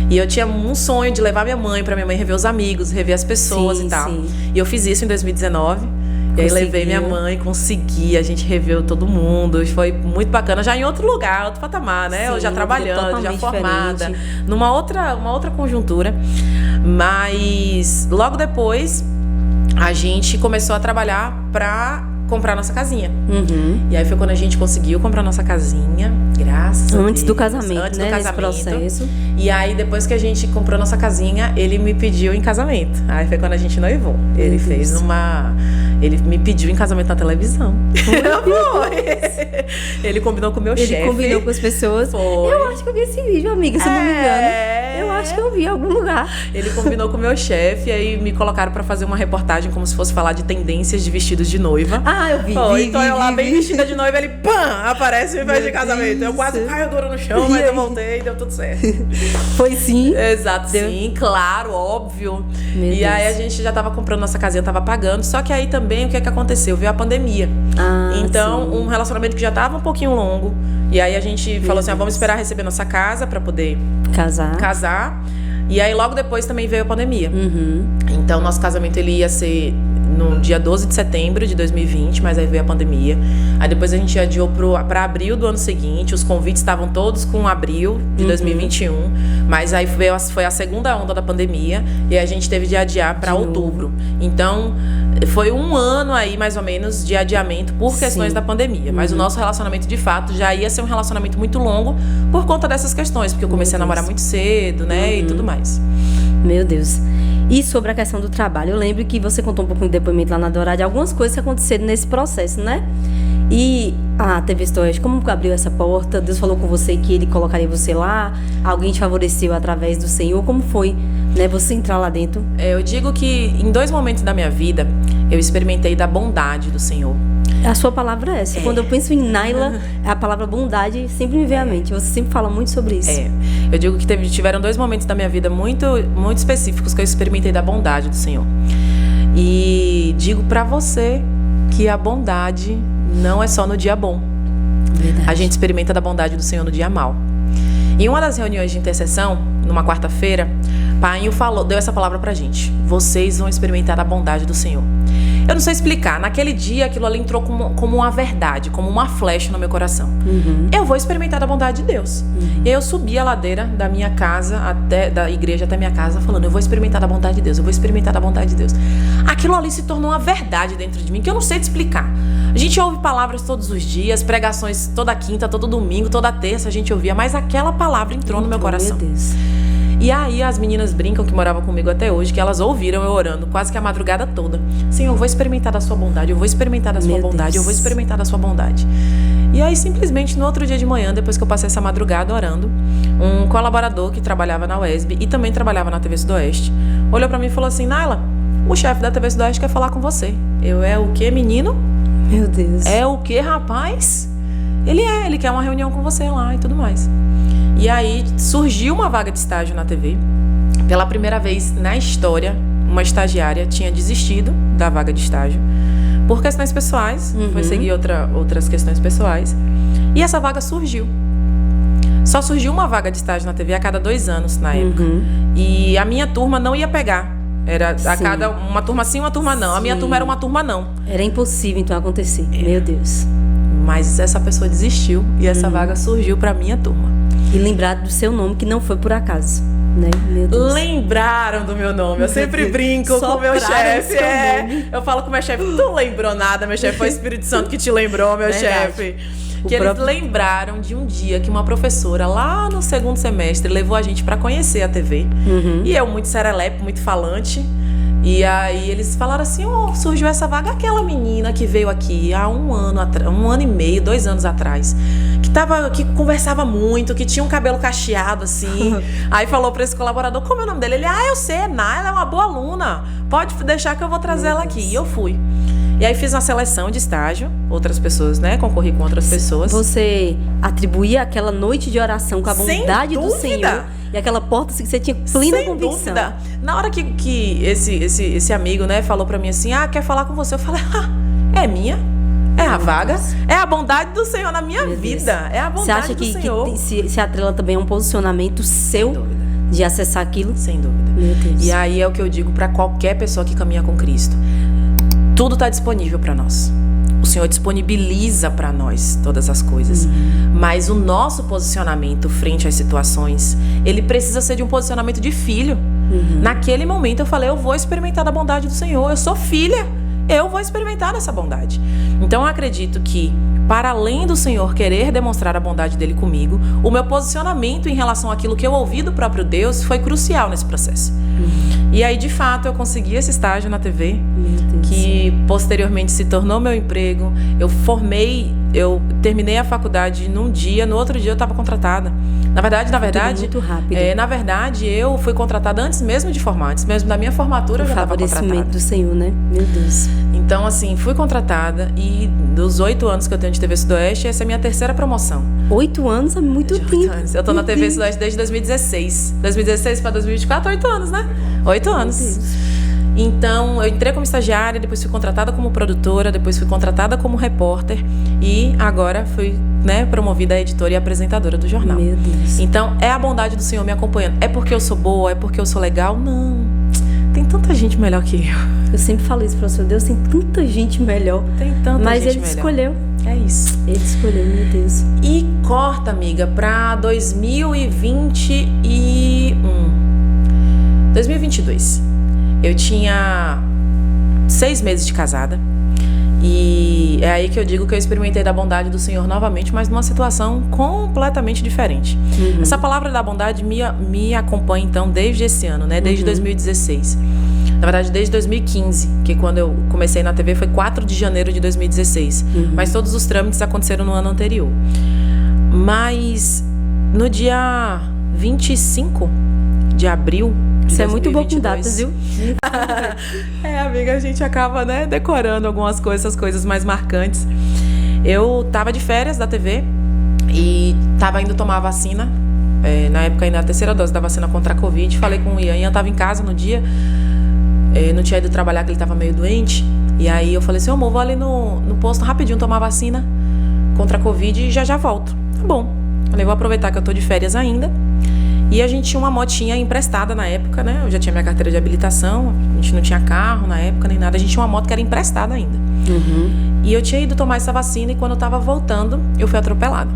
E eu tinha um sonho de levar minha mãe pra minha mãe rever os amigos, rever as pessoas e tal. E eu fiz isso em 2019. E aí levei minha mãe, consegui, a gente reveu todo mundo. Foi muito bacana, já em outro lugar, outro patamar, né? Eu já trabalhando, já formada, numa outra conjuntura. Mas logo depois a gente começou a trabalhar pra comprar nossa casinha. E aí foi quando a gente conseguiu comprar nossa casinha, graças a Deus. Antes do casamento, antes né? do casamento. Nesse processo. E aí depois que a gente comprou nossa casinha, ele me pediu em casamento. Aí foi quando a gente noivou. Ele fez ele me pediu em casamento na televisão. Ele combinou com o meu chefe. Ele combinou com as pessoas. Foi. Eu acho que eu vi esse vídeo, amiga, se eu não me engano. Eu acho que eu vi em algum lugar. Ele combinou com o meu chefe, aí me colocaram pra fazer uma reportagem como se fosse falar de tendências de vestidos de noiva. Ah, eu vi. Então eu lá bem vestida de noiva, ele pã, aparece e me faz de casamento. Eu quase caio dura no chão, mas eu voltei e deu tudo certo. Foi sim? Exato, sim, claro, óbvio. E aí a gente já tava comprando nossa casinha, tava pagando. Só que aí também o que aconteceu? Veio a pandemia. Então, um relacionamento que já tava um pouquinho longo. E aí a gente falou assim: vamos esperar receber nossa casa pra poder casar. E aí logo depois também veio a pandemia. Então nosso casamento ele ia ser no dia 12 de setembro de 2020, mas aí veio a pandemia. Aí depois a gente adiou pra abril do ano seguinte. Os convites estavam todos com abril de 2021, mas aí foi a segunda onda da pandemia e a gente teve de adiar pra outubro. Então foi um ano aí mais ou menos de adiamento por questões da pandemia. Mas o nosso relacionamento de fato já ia ser um relacionamento muito longo por conta dessas questões, porque eu comecei a namorar muito cedo, né, e tudo mais. Meu Deus. E sobre a questão do trabalho, eu lembro que você contou um pouco de depoimento lá na Dorá de algumas coisas que aconteceram nesse processo, né? E a TV Oeste, como abriu essa porta? Deus falou com você que Ele colocaria você lá? Alguém te favoreceu através do Senhor? Como foi, né, você entrar lá dentro? Eu digo que em 2 momentos da minha vida, eu experimentei da bondade do Senhor. A sua palavra é essa. Quando eu penso em Naila, a palavra bondade sempre me vem à mente. Você sempre fala muito sobre isso. Eu digo que tiveram 2 momentos da minha vida muito, muito específicos que eu experimentei da bondade do Senhor. E digo pra você que a bondade não é só no dia bom. Verdade. A gente experimenta da bondade do Senhor no dia mau. Em uma das reuniões de intercessão, numa quarta-feira, Painho deu essa palavra pra gente: vocês vão experimentar a bondade do Senhor. Eu não sei explicar, naquele dia aquilo ali entrou como uma verdade, como uma flecha no meu coração. Eu vou experimentar a bondade de Deus. E aí eu subi a ladeira da minha casa, da igreja até minha casa, falando: eu vou experimentar a bondade de Deus, eu vou experimentar a bondade de Deus. Aquilo ali se tornou uma verdade dentro de mim, que eu não sei te explicar. A gente ouve palavras todos os dias, pregações toda quinta, todo domingo, toda terça a gente ouvia, mas aquela palavra entrou no meu coração. Meu Deus. E aí as meninas brincam, que moravam comigo até hoje, que elas ouviram eu orando quase que a madrugada toda: Senhor, eu vou experimentar da sua bondade, eu vou experimentar da sua bondade, eu vou experimentar da sua bondade. E aí simplesmente no outro dia de manhã, depois que eu passei essa madrugada orando, um colaborador que trabalhava na UESB e também trabalhava na TV Sudoeste olhou pra mim e falou assim: Naila, o chefe da TV Sudoeste quer falar com você. Eu: é o quê, menino? Meu Deus. É o quê, rapaz? Ele quer uma reunião com você lá e tudo mais. E aí surgiu uma vaga de estágio na TV. Pela primeira vez na história, uma estagiária tinha desistido da vaga de estágio por questões pessoais, foi seguir outras questões pessoais. E essa vaga surgiu. Só surgiu uma vaga de estágio na TV a cada 2 anos na época. E a minha turma não ia pegar. Era a cada uma turma sim, uma turma não. A minha turma era uma turma não. Era impossível então acontecer. Meu Deus. Mas essa pessoa desistiu e essa vaga surgiu pra minha turma. E lembrado do seu nome, que não foi por acaso, né? Meu Deus. Lembraram do meu nome. Eu sempre brinco com o meu chefe. Eu falo com o meu chefe: tu não lembrou nada, meu chefe. Foi o Espírito Santo que te lembrou, meu chefe. Que eles lembraram de um dia que uma professora lá no 2º semestre levou a gente pra conhecer a TV. E eu, muito serelepe, muito falante. E aí eles falaram assim: surgiu essa vaga, aquela menina que veio aqui há 1 ano e meio, 2 anos atrás, que conversava muito, que tinha um cabelo cacheado assim. Aí falou pra esse colaborador: como é o nome dele? Ele: eu sei, é Naila, ela é uma boa aluna, pode deixar que eu vou trazer ela aqui. E eu fui. E aí fiz uma seleção de estágio, outras pessoas, né? Concorri com outras pessoas. Você atribuía aquela noite de oração com a bondade do Senhor e aquela porta assim, que você tinha plena convicção. Sem dúvida. Na hora que esse amigo, né, falou pra mim assim: quer falar com você? Eu falei: é minha? É a vaga? É a bondade do Senhor na minha vida. É a bondade do Senhor. Você acha que se atrela também a um posicionamento seu de acessar aquilo? Sem dúvida. Meu Deus. E aí é o que eu digo pra qualquer pessoa que caminha com Cristo: tudo está disponível para nós. O Senhor disponibiliza para nós todas as coisas. Mas o nosso posicionamento frente às situações, ele precisa ser de um posicionamento de filho. Naquele momento eu falei: eu vou experimentar da bondade do Senhor. Eu sou filha. Eu vou experimentar dessa bondade. Então eu acredito que, para além do Senhor querer demonstrar a bondade dele comigo, o meu posicionamento em relação àquilo que eu ouvi do próprio Deus foi crucial nesse processo. E aí, de fato, eu consegui esse estágio na TV, que posteriormente se tornou meu emprego. Eu formei eu terminei a faculdade num dia, no outro dia eu estava contratada. Na verdade, muito rápido. Na verdade, eu fui contratada antes mesmo de formar, antes mesmo da minha formatura eu já estava contratada. O favorecimento do Senhor, né? Meu Deus. Então, assim, fui contratada e dos 8 anos que eu tenho de TV Sudoeste, essa é a minha terceira promoção. 8 anos é muito tempo. Eu tô na TV Sudoeste desde 2016. 2016 para 2024, 8 anos, né? 8 anos. Então, eu entrei como estagiária, depois fui contratada como produtora, depois fui contratada como repórter e agora fui, né, promovida a editora e apresentadora do jornal. Meu Deus. Então, é a bondade do Senhor me acompanhando. É porque eu sou boa? É porque eu sou legal? Não. Tem tanta gente melhor que eu. Eu sempre falo isso, professor. Deus tem tanta gente melhor. Tem tanta mas gente ele melhor. escolheu. É isso. Ele escolheu, meu Deus. E corta, amiga, pra 2022. Eu tinha 6 meses de casada. E é aí que eu digo que eu experimentei da bondade do Senhor novamente, mas numa situação completamente diferente. Uhum. Essa palavra da bondade me acompanha, então, desde esse ano, né? Desde 2016. Na verdade, desde 2015, que quando eu comecei na TV foi 4 de janeiro de 2016. Mas todos os trâmites aconteceram no ano anterior. Mas no dia 25 de abril de 2022... Você é muito bom com datas, viu? Amiga, a gente acaba, né, decorando algumas coisas, essas coisas mais marcantes. Eu tava de férias da TV e tava indo tomar a vacina. Na época ainda a terceira dose da vacina contra a Covid. Falei com o Ian. Ian tava em casa no dia. Não tinha ido trabalhar, que ele tava meio doente. E aí eu falei assim, amor, vou ali no posto rapidinho tomar vacina contra a Covid e já volto. Tá bom. Falei, vou aproveitar que eu tô de férias ainda. E a gente tinha uma motinha emprestada na época, né? Eu já tinha minha carteira de habilitação, a gente não tinha carro na época nem nada. A gente tinha uma moto que era emprestada ainda. E eu tinha ido tomar essa vacina e quando eu tava voltando, eu fui atropelada.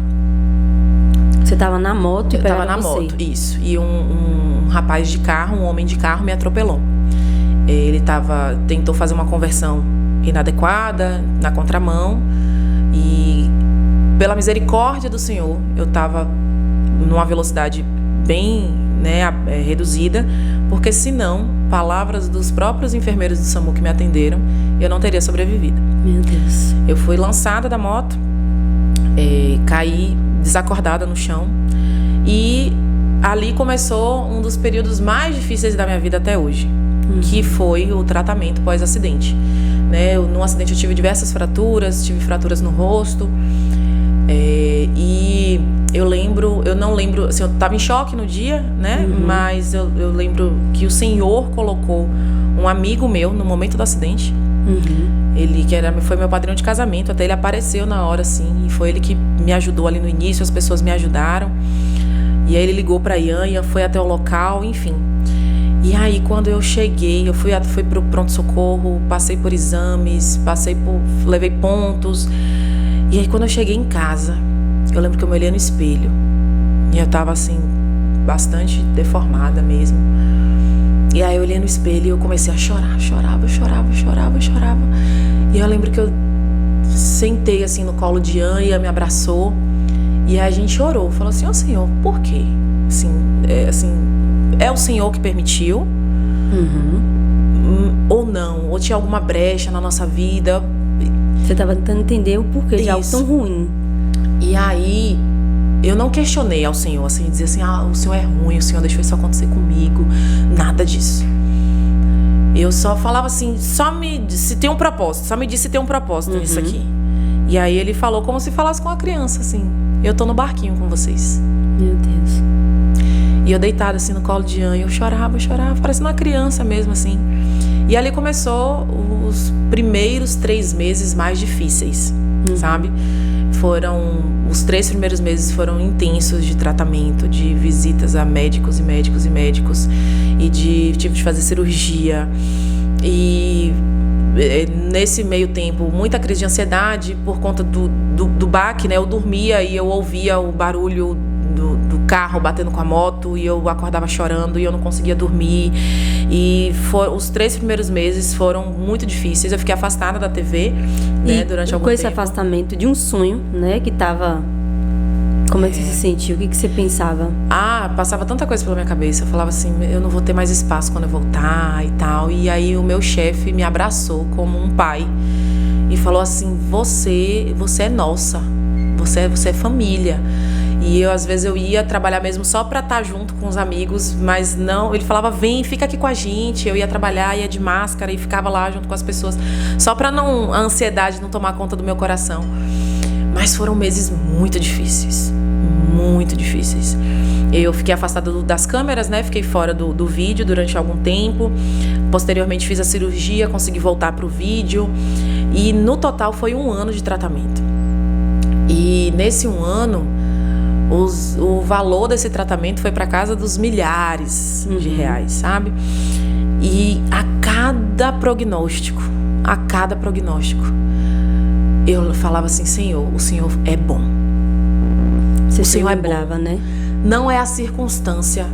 Você tava na moto e eu tava na você. moto, isso. E um rapaz de carro, um homem de carro me atropelou. Ele tentou fazer uma conversão inadequada, na contramão. E pela misericórdia do Senhor, eu tava numa velocidade bem, né, reduzida, porque senão, palavras dos próprios enfermeiros do SAMU que me atenderam, eu não teria sobrevivido. Meu Deus. Eu fui lançada da moto, caí desacordada no chão e ali começou um dos períodos mais difíceis da minha vida até hoje, que foi o tratamento pós-acidente. Né? No acidente eu tive diversas fraturas, tive fraturas no rosto, e eu não lembro, assim, eu estava em choque no dia, né? Mas eu lembro que o Senhor colocou um amigo meu no momento do acidente. Ele foi meu padrinho de casamento, até ele apareceu na hora, assim, e foi ele que me ajudou ali no início, as pessoas me ajudaram. E aí ele ligou pra Ian foi até o local, enfim. E aí quando eu cheguei, eu fui pro pronto-socorro, passei por exames, levei pontos. E aí quando eu cheguei em casa, eu lembro que eu me olhei no espelho e eu tava assim, bastante deformada mesmo. E aí eu olhei no espelho e eu comecei a chorar, chorava. E eu lembro que eu sentei assim no colo de Ian e Ian me abraçou. E aí a gente orou, falou assim, Senhor, por quê? É o Senhor que permitiu? Ou não? Ou tinha alguma brecha na nossa vida? Você estava tentando entender o porquê de algo tão ruim. E aí, eu não questionei ao Senhor, assim, dizer assim, o Senhor é ruim, o Senhor deixou isso acontecer comigo. Nada disso. Eu só falava assim, só me disse se tem um propósito nisso aqui. E aí ele falou como se falasse com uma criança, assim, eu tô no barquinho com vocês. Meu Deus. E eu deitada assim no colo de Ian, eu chorava, parecendo uma criança mesmo, assim. E ali começou os primeiros 3 meses mais difíceis, sabe? Os 3 primeiros meses foram intensos de tratamento, de visitas a médicos. E tive de fazer cirurgia. E nesse meio tempo, muita crise de ansiedade por conta do baque, né? Eu dormia e eu ouvia o barulho do carro batendo com a moto e eu acordava chorando e eu não conseguia dormir. E os 3 primeiros meses foram muito difíceis. Eu fiquei afastada da TV, né, durante algum tempo. Com esse afastamento de um sonho, né, que tava... Como é que você se sentiu? O que você pensava? Passava tanta coisa pela minha cabeça. Eu falava assim, eu não vou ter mais espaço quando eu voltar e tal. E aí o meu chefe me abraçou como um pai. e falou assim: você é nossa, você é família. E eu, às vezes, eu ia trabalhar mesmo só pra estar junto com os amigos, mas não, ele falava: vem, fica aqui com a gente. Eu ia trabalhar, ia de máscara e ficava lá junto com as pessoas, só pra a ansiedade não tomar conta do meu coração. Mas foram meses muito difíceis, muito difíceis. Eu fiquei afastada das câmeras, né? Fiquei fora do vídeo durante algum tempo. Posteriormente fiz a cirurgia, consegui voltar pro vídeo. E no total foi 1 ano de tratamento. E nesse 1 ano, o valor desse tratamento foi para casa dos milhares de reais, sabe? E a cada prognóstico, eu falava assim: Senhor, o Senhor é bom. Você se lembrava, né? Não é a circunstância,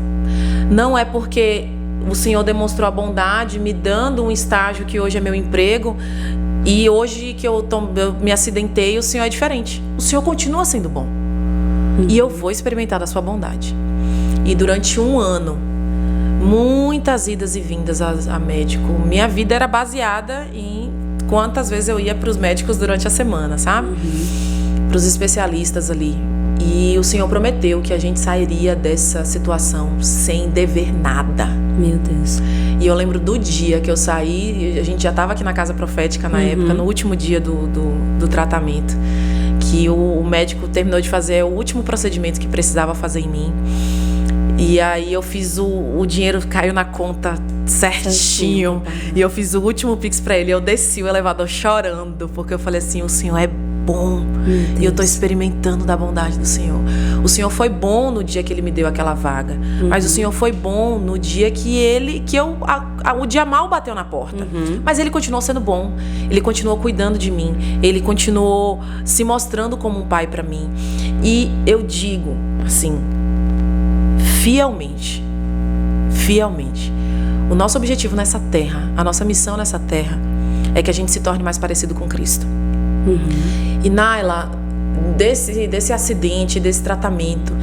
não é porque o Senhor demonstrou a bondade me dando um estágio que hoje é meu emprego, e hoje que eu me acidentei, o Senhor é diferente. O Senhor continua sendo bom. E eu vou experimentar da sua bondade. E durante 1 ano, muitas idas e vindas a médico. Minha vida era baseada em quantas vezes eu ia para os médicos durante a semana, sabe? Para os especialistas ali. E o Senhor prometeu que a gente sairia dessa situação sem dever nada. Meu Deus. E eu lembro do dia que eu saí, a gente já estava aqui na Casa Profética na época, no último dia do tratamento, que o médico terminou de fazer o último procedimento que precisava fazer em mim. E aí eu fiz o dinheiro caiu na conta certinho. E eu fiz o último Pix pra ele. Eu desci o elevador chorando, porque eu falei assim: o Senhor é bom. E eu tô experimentando da bondade do Senhor. O Senhor foi bom no dia que Ele me deu aquela vaga. Mas o Senhor foi bom no dia o dia mal bateu na porta. Mas Ele continuou sendo bom. Ele continuou cuidando de mim. Ele continuou se mostrando como um pai pra mim. E eu digo assim, fielmente, o nosso objetivo nessa terra, a nossa missão nessa terra, é que a gente se torne mais parecido com Cristo. E Naila, desse acidente, desse tratamento,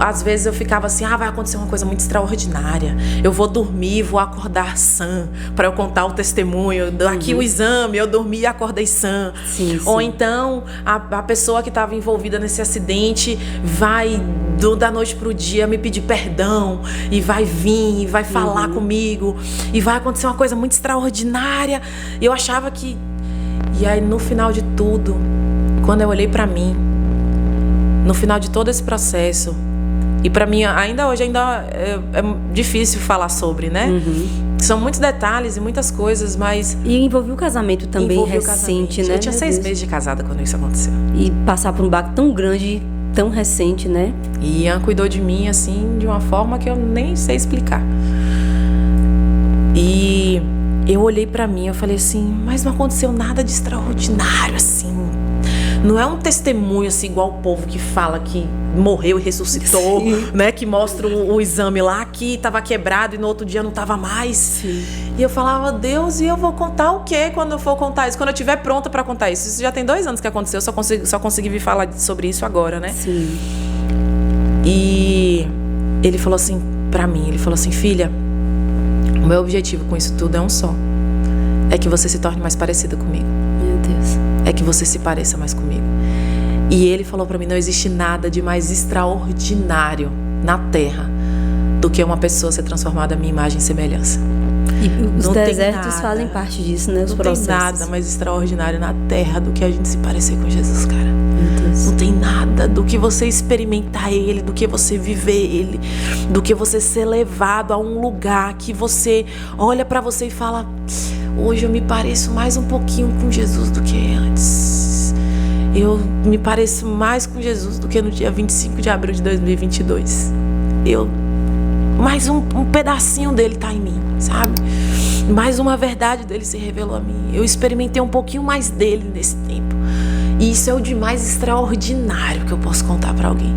às vezes eu ficava assim: vai acontecer uma coisa muito extraordinária, eu vou dormir, vou acordar sã, para eu contar o testemunho, aqui o exame, eu dormi e acordei sã. Sim. Ou então a pessoa que estava envolvida nesse acidente vai da noite pro dia me pedir perdão, e vai vir, e vai falar comigo, e vai acontecer uma coisa muito extraordinária. E eu achava que... E aí, no final de tudo, quando eu olhei pra mim, no final de todo esse processo, e pra mim, ainda hoje é difícil falar sobre, né? São muitos detalhes e muitas coisas, mas... E envolveu o casamento também recente, né? Eu tinha 6 meses de casada quando isso aconteceu. E passar por um baque tão grande, tão recente, né? E Ian cuidou de mim, assim, de uma forma que eu nem sei explicar. E eu olhei pra mim, eu falei assim: mas não aconteceu nada de extraordinário, assim. Não é um testemunho, assim, igual o povo que fala que morreu e ressuscitou, né? Que mostra o exame lá, que tava quebrado e no outro dia não tava mais. Sim. E eu falava: Deus, e eu vou contar o quê quando eu for contar isso? Quando eu estiver pronta pra contar isso? Isso já tem 2 anos que aconteceu, só consegui vir falar sobre isso agora, né? Sim. E ele falou assim pra mim, ele falou assim: filha, o meu objetivo com isso tudo é um só. É que você se torne mais parecida comigo. Meu Deus. É que você se pareça mais comigo. E ele falou pra mim: não existe nada de mais extraordinário na terra do que uma pessoa ser transformada à minha imagem e semelhança. E os desertos fazem parte disso, né? Os processos. Não tem nada mais extraordinário na terra do que a gente se parecer com Jesus, cara. Meu Deus. Não tem nada do que você experimentar Ele, do que você viver Ele, do que você ser levado a um lugar que você olha pra você e fala: hoje eu me pareço mais um pouquinho com Jesus do que antes. Eu me pareço mais com Jesus do que no dia 25 de abril de 2022. Mais um pedacinho dele tá em mim, sabe? Mais uma verdade dele se revelou a mim. Eu experimentei um pouquinho mais dele nesse tempo. E isso é o de mais extraordinário que eu posso contar pra alguém.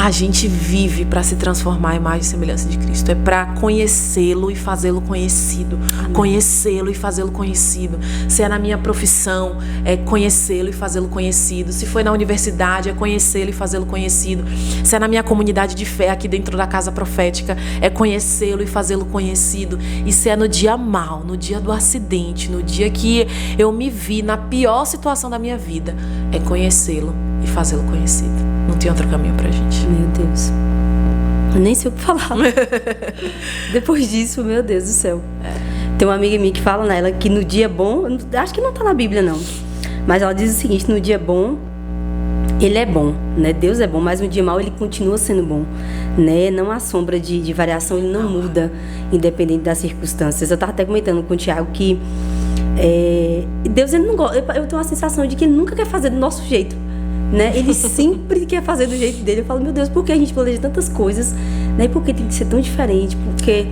A gente vive para se transformar à imagem e semelhança de Cristo. É para conhecê-lo e fazê-lo conhecido. Conhecê-lo e fazê-lo conhecido. Se é na minha profissão, é conhecê-lo e fazê-lo conhecido. Se foi na universidade, é conhecê-lo e fazê-lo conhecido. Se é na minha comunidade de fé aqui dentro da casa profética, é conhecê-lo e fazê-lo conhecido. E se é no dia mau, no dia do acidente, no dia que eu me vi na pior situação da minha vida, é conhecê-lo e fazê-lo conhecido. Não tem outro caminho pra gente. Meu Deus. Eu nem sei o que falar. Depois disso, meu Deus do céu. Tem uma amiga minha que fala nela que no dia bom, acho que não tá na Bíblia não, mas ela diz o seguinte: no dia bom, ele é bom, né? Deus é bom, mas no dia mau ele continua sendo bom, né? Não há sombra de variação, ele não muda, independente das circunstâncias. Eu tava até comentando com o Tiago que Deus, ele não gosta. Eu tenho uma sensação de que ele nunca quer fazer do nosso jeito, né? Ele sempre quer fazer do jeito dele. Eu falo, meu Deus, por que a gente planeja tantas coisas, né? Por que tem que ser tão diferente? Porque...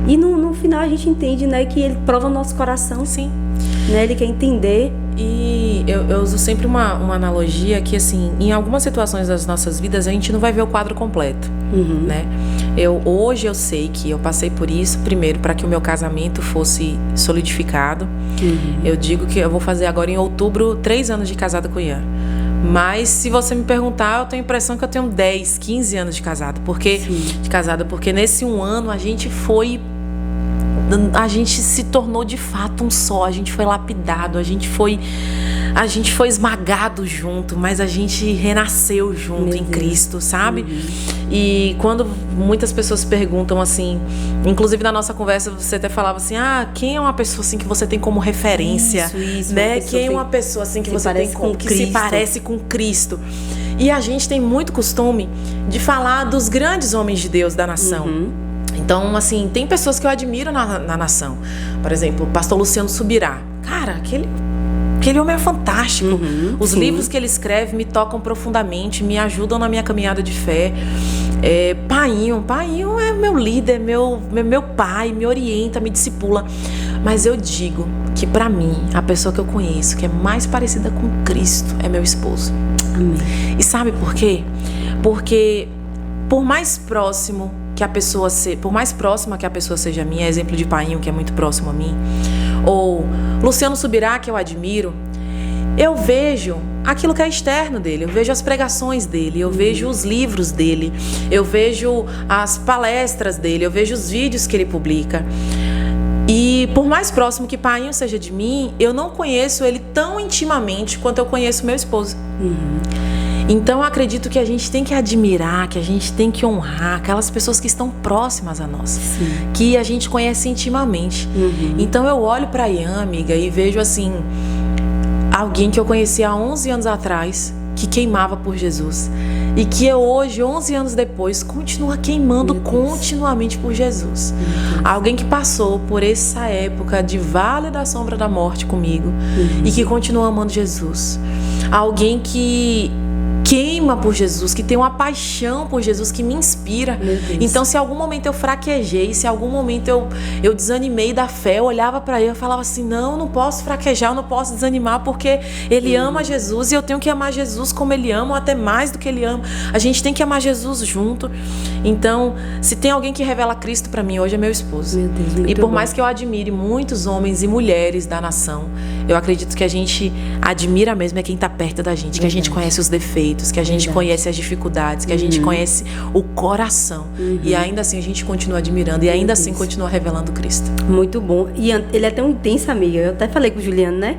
E no final a gente entende, né, que ele prova o nosso coração. Sim. Né? Ele quer entender. E eu uso sempre uma analogia que, assim, em algumas situações das nossas vidas a gente não vai ver o quadro completo, né? Hoje eu sei que eu passei por isso, primeiro, para que o meu casamento fosse solidificado. Eu digo que eu vou fazer agora em outubro 3 anos de casada com o Ian. Mas se você me perguntar, eu tenho a impressão que eu tenho 10, 15 anos de casada. Porque nesse 1 ano a gente se tornou de fato um só. A gente foi lapidado, a gente foi esmagado junto, mas a gente renasceu junto em Cristo, sabe? E quando muitas pessoas perguntam assim, inclusive na nossa conversa você até falava assim, quem é uma pessoa assim que você tem como referência, isso, né? Quem é uma pessoa assim que você tem como que se parece com Cristo? E a gente tem muito costume de falar dos grandes homens de Deus da nação. Então, assim, tem pessoas que eu admiro na nação. Por exemplo, o pastor Luciano Subirá. Cara, aquele homem é fantástico. Os livros que ele escreve me tocam profundamente, me ajudam na minha caminhada de fé. Painho é meu líder, meu pai, me orienta, me discipula. Mas eu digo que pra mim, a pessoa que eu conheço, que é mais parecida com Cristo, é meu esposo. Amém. E sabe por quê? Porque por mais próxima que a pessoa seja minha, exemplo de Painho, que é muito próximo a mim, ou Luciano Subirá, que eu admiro, eu vejo aquilo que é externo dele, eu vejo as pregações dele, eu vejo os livros dele, eu vejo as palestras dele, eu vejo os vídeos que ele publica. E por mais próximo que Painho seja de mim, eu não conheço ele tão intimamente quanto eu conheço meu esposo. Então eu acredito que a gente tem que admirar, que a gente tem que honrar aquelas pessoas que estão próximas a nós, que a gente conhece intimamente. Então eu olho para Ian, amiga, e vejo assim, alguém que eu conheci há 11 anos atrás, que queimava por Jesus, e que hoje, 11 anos depois, continua queimando continuamente por Jesus. Alguém que passou por essa época de vale da sombra da morte comigo, e que continua amando Jesus. Alguém que queima por Jesus, que tem uma paixão por Jesus, que me inspira. Então, se em algum momento eu fraquejei, se em algum momento eu desanimei da fé, eu olhava para ele e falava assim, não, eu não posso fraquejar, eu não posso desanimar, porque ele ama Jesus e eu tenho que amar Jesus como ele ama, ou até mais do que ele ama. A gente tem que amar Jesus junto. Então, se tem alguém que revela Cristo para mim hoje, é meu esposo. Meu Deus, e por mais que eu admire muitos homens e mulheres da nação, eu acredito que a gente admira mesmo é quem tá perto da gente, que a gente conhece os defeitos, que a gente conhece as dificuldades, que a gente conhece o coração. E ainda assim a gente continua admirando e ainda assim continua revelando Cristo. Muito bom. E ele é tão intenso, amiga. Eu até falei com o Juliano, né?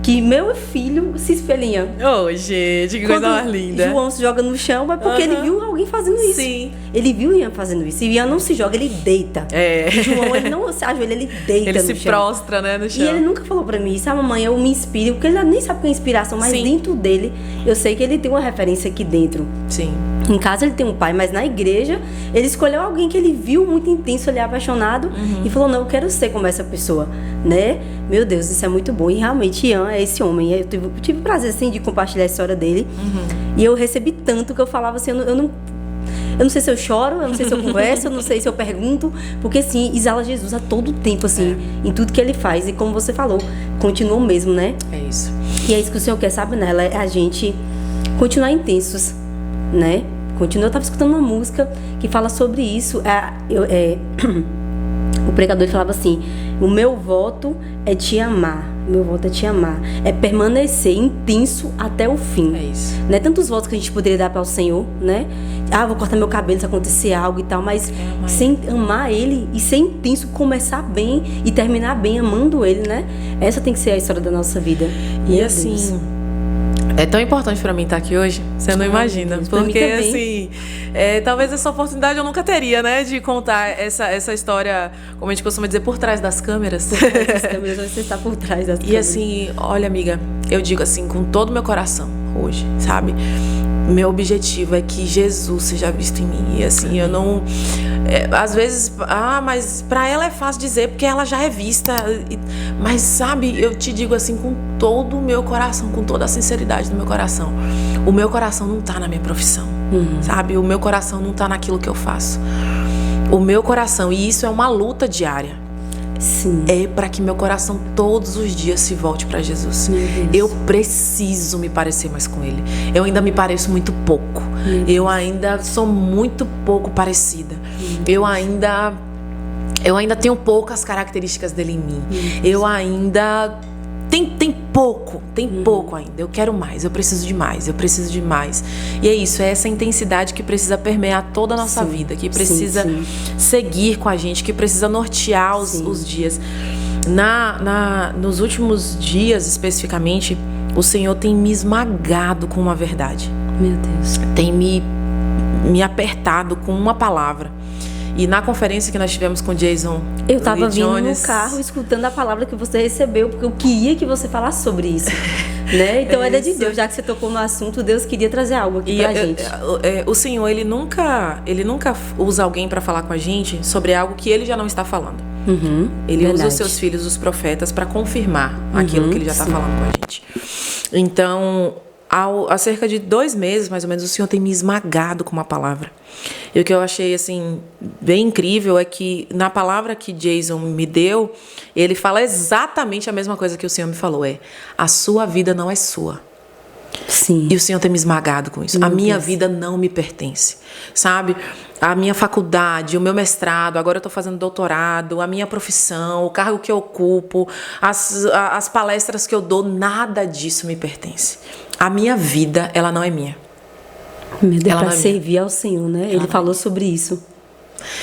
Que meu filho se espelha em Ian. Oh, gente, que coisa mais linda. João se joga no chão, é porque ele viu alguém fazendo isso. Sim. Ele viu Ian fazendo isso. E Ian não se joga, ele deita. E João, ele não se ajoelha, ele deita ele no chão. Ele se prostra, né, no chão. E ele nunca falou pra mim, sabe, mamãe, eu me inspiro. Porque ele nem sabe o que é inspiração, mas dentro dele, eu sei que ele tem uma referência aqui dentro. Sim. Em casa ele tem um pai, mas na igreja ele escolheu alguém que ele viu muito intenso, ele é apaixonado e falou, não, eu quero ser como essa pessoa, né? Meu Deus, isso é muito bom. E realmente Ian é esse homem. Eu tive o prazer, assim, de compartilhar a história dele. E eu recebi tanto que eu falava assim, eu não sei se eu choro, eu não sei se eu converso, eu não sei se eu pergunto, porque assim, exala Jesus a todo tempo, assim, em tudo que ele faz. E como você falou, continua o mesmo, né? É isso. E é isso que o Senhor quer, sabe, Nela? É a gente continuar intensos, né? continua. Eu estava escutando uma música que fala sobre isso. O pregador falava assim: o meu voto é te amar. Meu voto é te amar. É permanecer intenso até o fim. É isso. Não é tantos votos que a gente poderia dar para o Senhor, né? Vou cortar meu cabelo se acontecer algo e tal. Mas sem amar Ele e ser intenso, começar bem e terminar bem amando Ele, né? Essa tem que ser a história da nossa vida. E assim, é tão importante pra mim estar aqui hoje, você não imagina. Deus, porque assim, talvez essa oportunidade eu nunca teria, né? De contar essa história, como a gente costuma dizer, por trás das câmeras. Por trás das câmeras, você está por trás das câmeras. E assim, olha, amiga, eu digo assim, com todo o meu coração hoje, sabe? Meu objetivo é que Jesus seja visto em mim. E assim, eu não... às vezes, mas pra ela é fácil dizer, porque ela já é vista. Mas, sabe, eu te digo assim, com todo o meu coração, com toda a sinceridade do meu coração. O meu coração não tá na minha profissão, sabe? O meu coração não tá naquilo que eu faço. O meu coração, e isso é uma luta diária. Sim. É para que meu coração todos os dias se volte para Jesus. Eu preciso me parecer mais com Ele. Eu ainda me pareço muito pouco. Eu ainda sou muito pouco parecida. Eu ainda tenho poucas características dele em mim. Eu ainda tem pouco ainda. Eu quero mais, eu preciso de mais, eu preciso de mais. E é isso, é essa intensidade que precisa permear toda a nossa vida, que precisa seguir com a gente, que precisa nortear os dias. Nos últimos dias, especificamente, o Senhor tem me esmagado com uma verdade. Meu Deus. Tem me apertado com uma palavra. E na conferência que nós tivemos com Jason, eu estava vindo no carro escutando a palavra que você recebeu, porque eu queria que você falasse sobre isso, né? Então era de Deus, já que você tocou no assunto, Deus queria trazer algo aqui pra gente. O Senhor, ele nunca usa alguém para falar com a gente sobre algo que ele já não está falando. Ele usa os seus filhos, os profetas, para confirmar aquilo que ele já está falando com a gente. Então, há cerca de 2 meses, mais ou menos, o Senhor tem me esmagado com uma palavra. E o que eu achei, assim, bem incrível é que na palavra que Jason me deu, ele fala exatamente a mesma coisa que o Senhor me falou. A sua vida não é sua. Sim. E o Senhor tem me esmagado com isso. A minha vida não me pertence, sabe? A minha faculdade, o meu mestrado, agora eu estou fazendo doutorado, a minha profissão, o cargo que eu ocupo, as palestras que eu dou, nada disso me pertence. A minha vida, ela não é minha. Meu Deus, para servir ao Senhor, né? Ele falou sobre isso.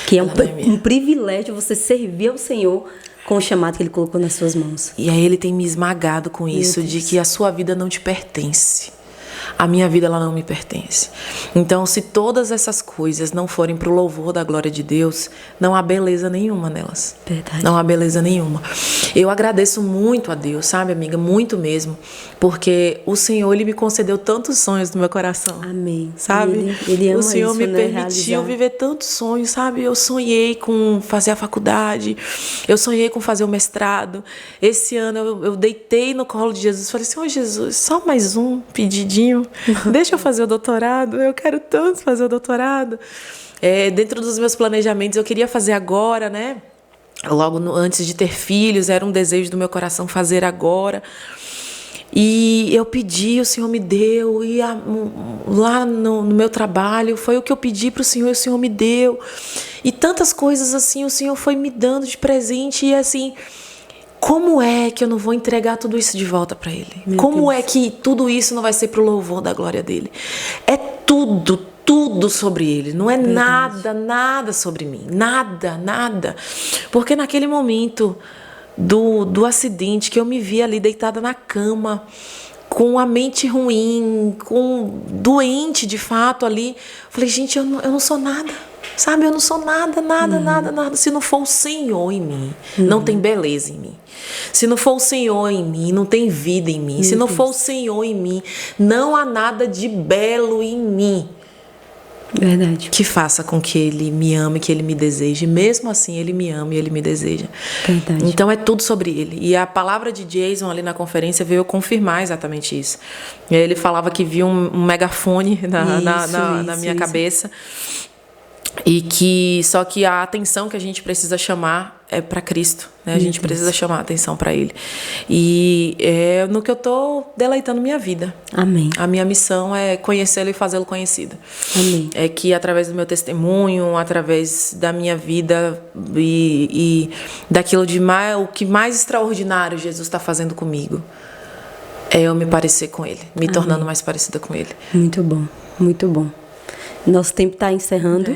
Que é um privilégio você servir ao Senhor com o chamado que Ele colocou nas suas mãos. E aí Ele tem me esmagado com isso, de que a sua vida não te pertence. A minha vida, ela não me pertence. Então, se todas essas coisas não forem para o louvor da glória de Deus, não há beleza nenhuma nelas. Verdade. Não há beleza nenhuma. Eu agradeço muito a Deus, sabe, amiga? Muito mesmo. Porque o Senhor, Ele me concedeu tantos sonhos no meu coração. Amém. Sabe? Ele ama o Senhor isso, me né? permitiu viver tantos sonhos, sabe? Eu sonhei com fazer a faculdade. Eu sonhei com fazer o mestrado. Esse ano eu deitei no colo de Jesus. Falei assim, Jesus, só mais um pedidinho. Deixa eu fazer o doutorado. Eu quero tanto fazer o doutorado. Dentro dos meus planejamentos, eu queria fazer agora, né? Logo antes de ter filhos, era um desejo do meu coração fazer agora. E eu pedi, o Senhor me deu. E lá no meu trabalho, foi o que eu pedi para o Senhor, e o Senhor me deu. E tantas coisas assim, o Senhor foi me dando de presente. E assim, como é que eu não vou entregar tudo isso de volta para Ele? Como é que tudo isso não vai ser para o louvor da glória dEle? É tudo sobre Ele. Não é nada sobre mim. Nada. Porque naquele momento do acidente, que eu me vi ali deitada na cama, com a mente ruim, doente de fato ali, falei, gente, eu não sou nada. Sabe, eu não sou nada. Se não for o Senhor em mim, não tem beleza em mim. Se não for o Senhor em mim, não tem vida em mim. Se não for o Senhor em mim, não há nada de belo em mim. Verdade. Que faça com que Ele me ame, que Ele me deseje. Mesmo assim, Ele me ama e Ele me deseja. Verdade. Então é tudo sobre Ele. E a palavra de Jason ali na conferência veio confirmar exatamente isso. Ele falava que viu um megafone na minha cabeça. Só que a atenção que a gente precisa chamar é para Cristo, né? A gente precisa chamar a atenção para Ele. E é no que eu tô deleitando minha vida. Amém. A minha missão é conhecê-lo e fazê-lo conhecido. Amém. É que através do meu testemunho, através da minha vida e daquilo o que mais extraordinário Jesus está fazendo comigo, é eu me parecer com Ele, me tornando mais parecida com Ele. Muito bom, muito bom. Nosso tempo está encerrando.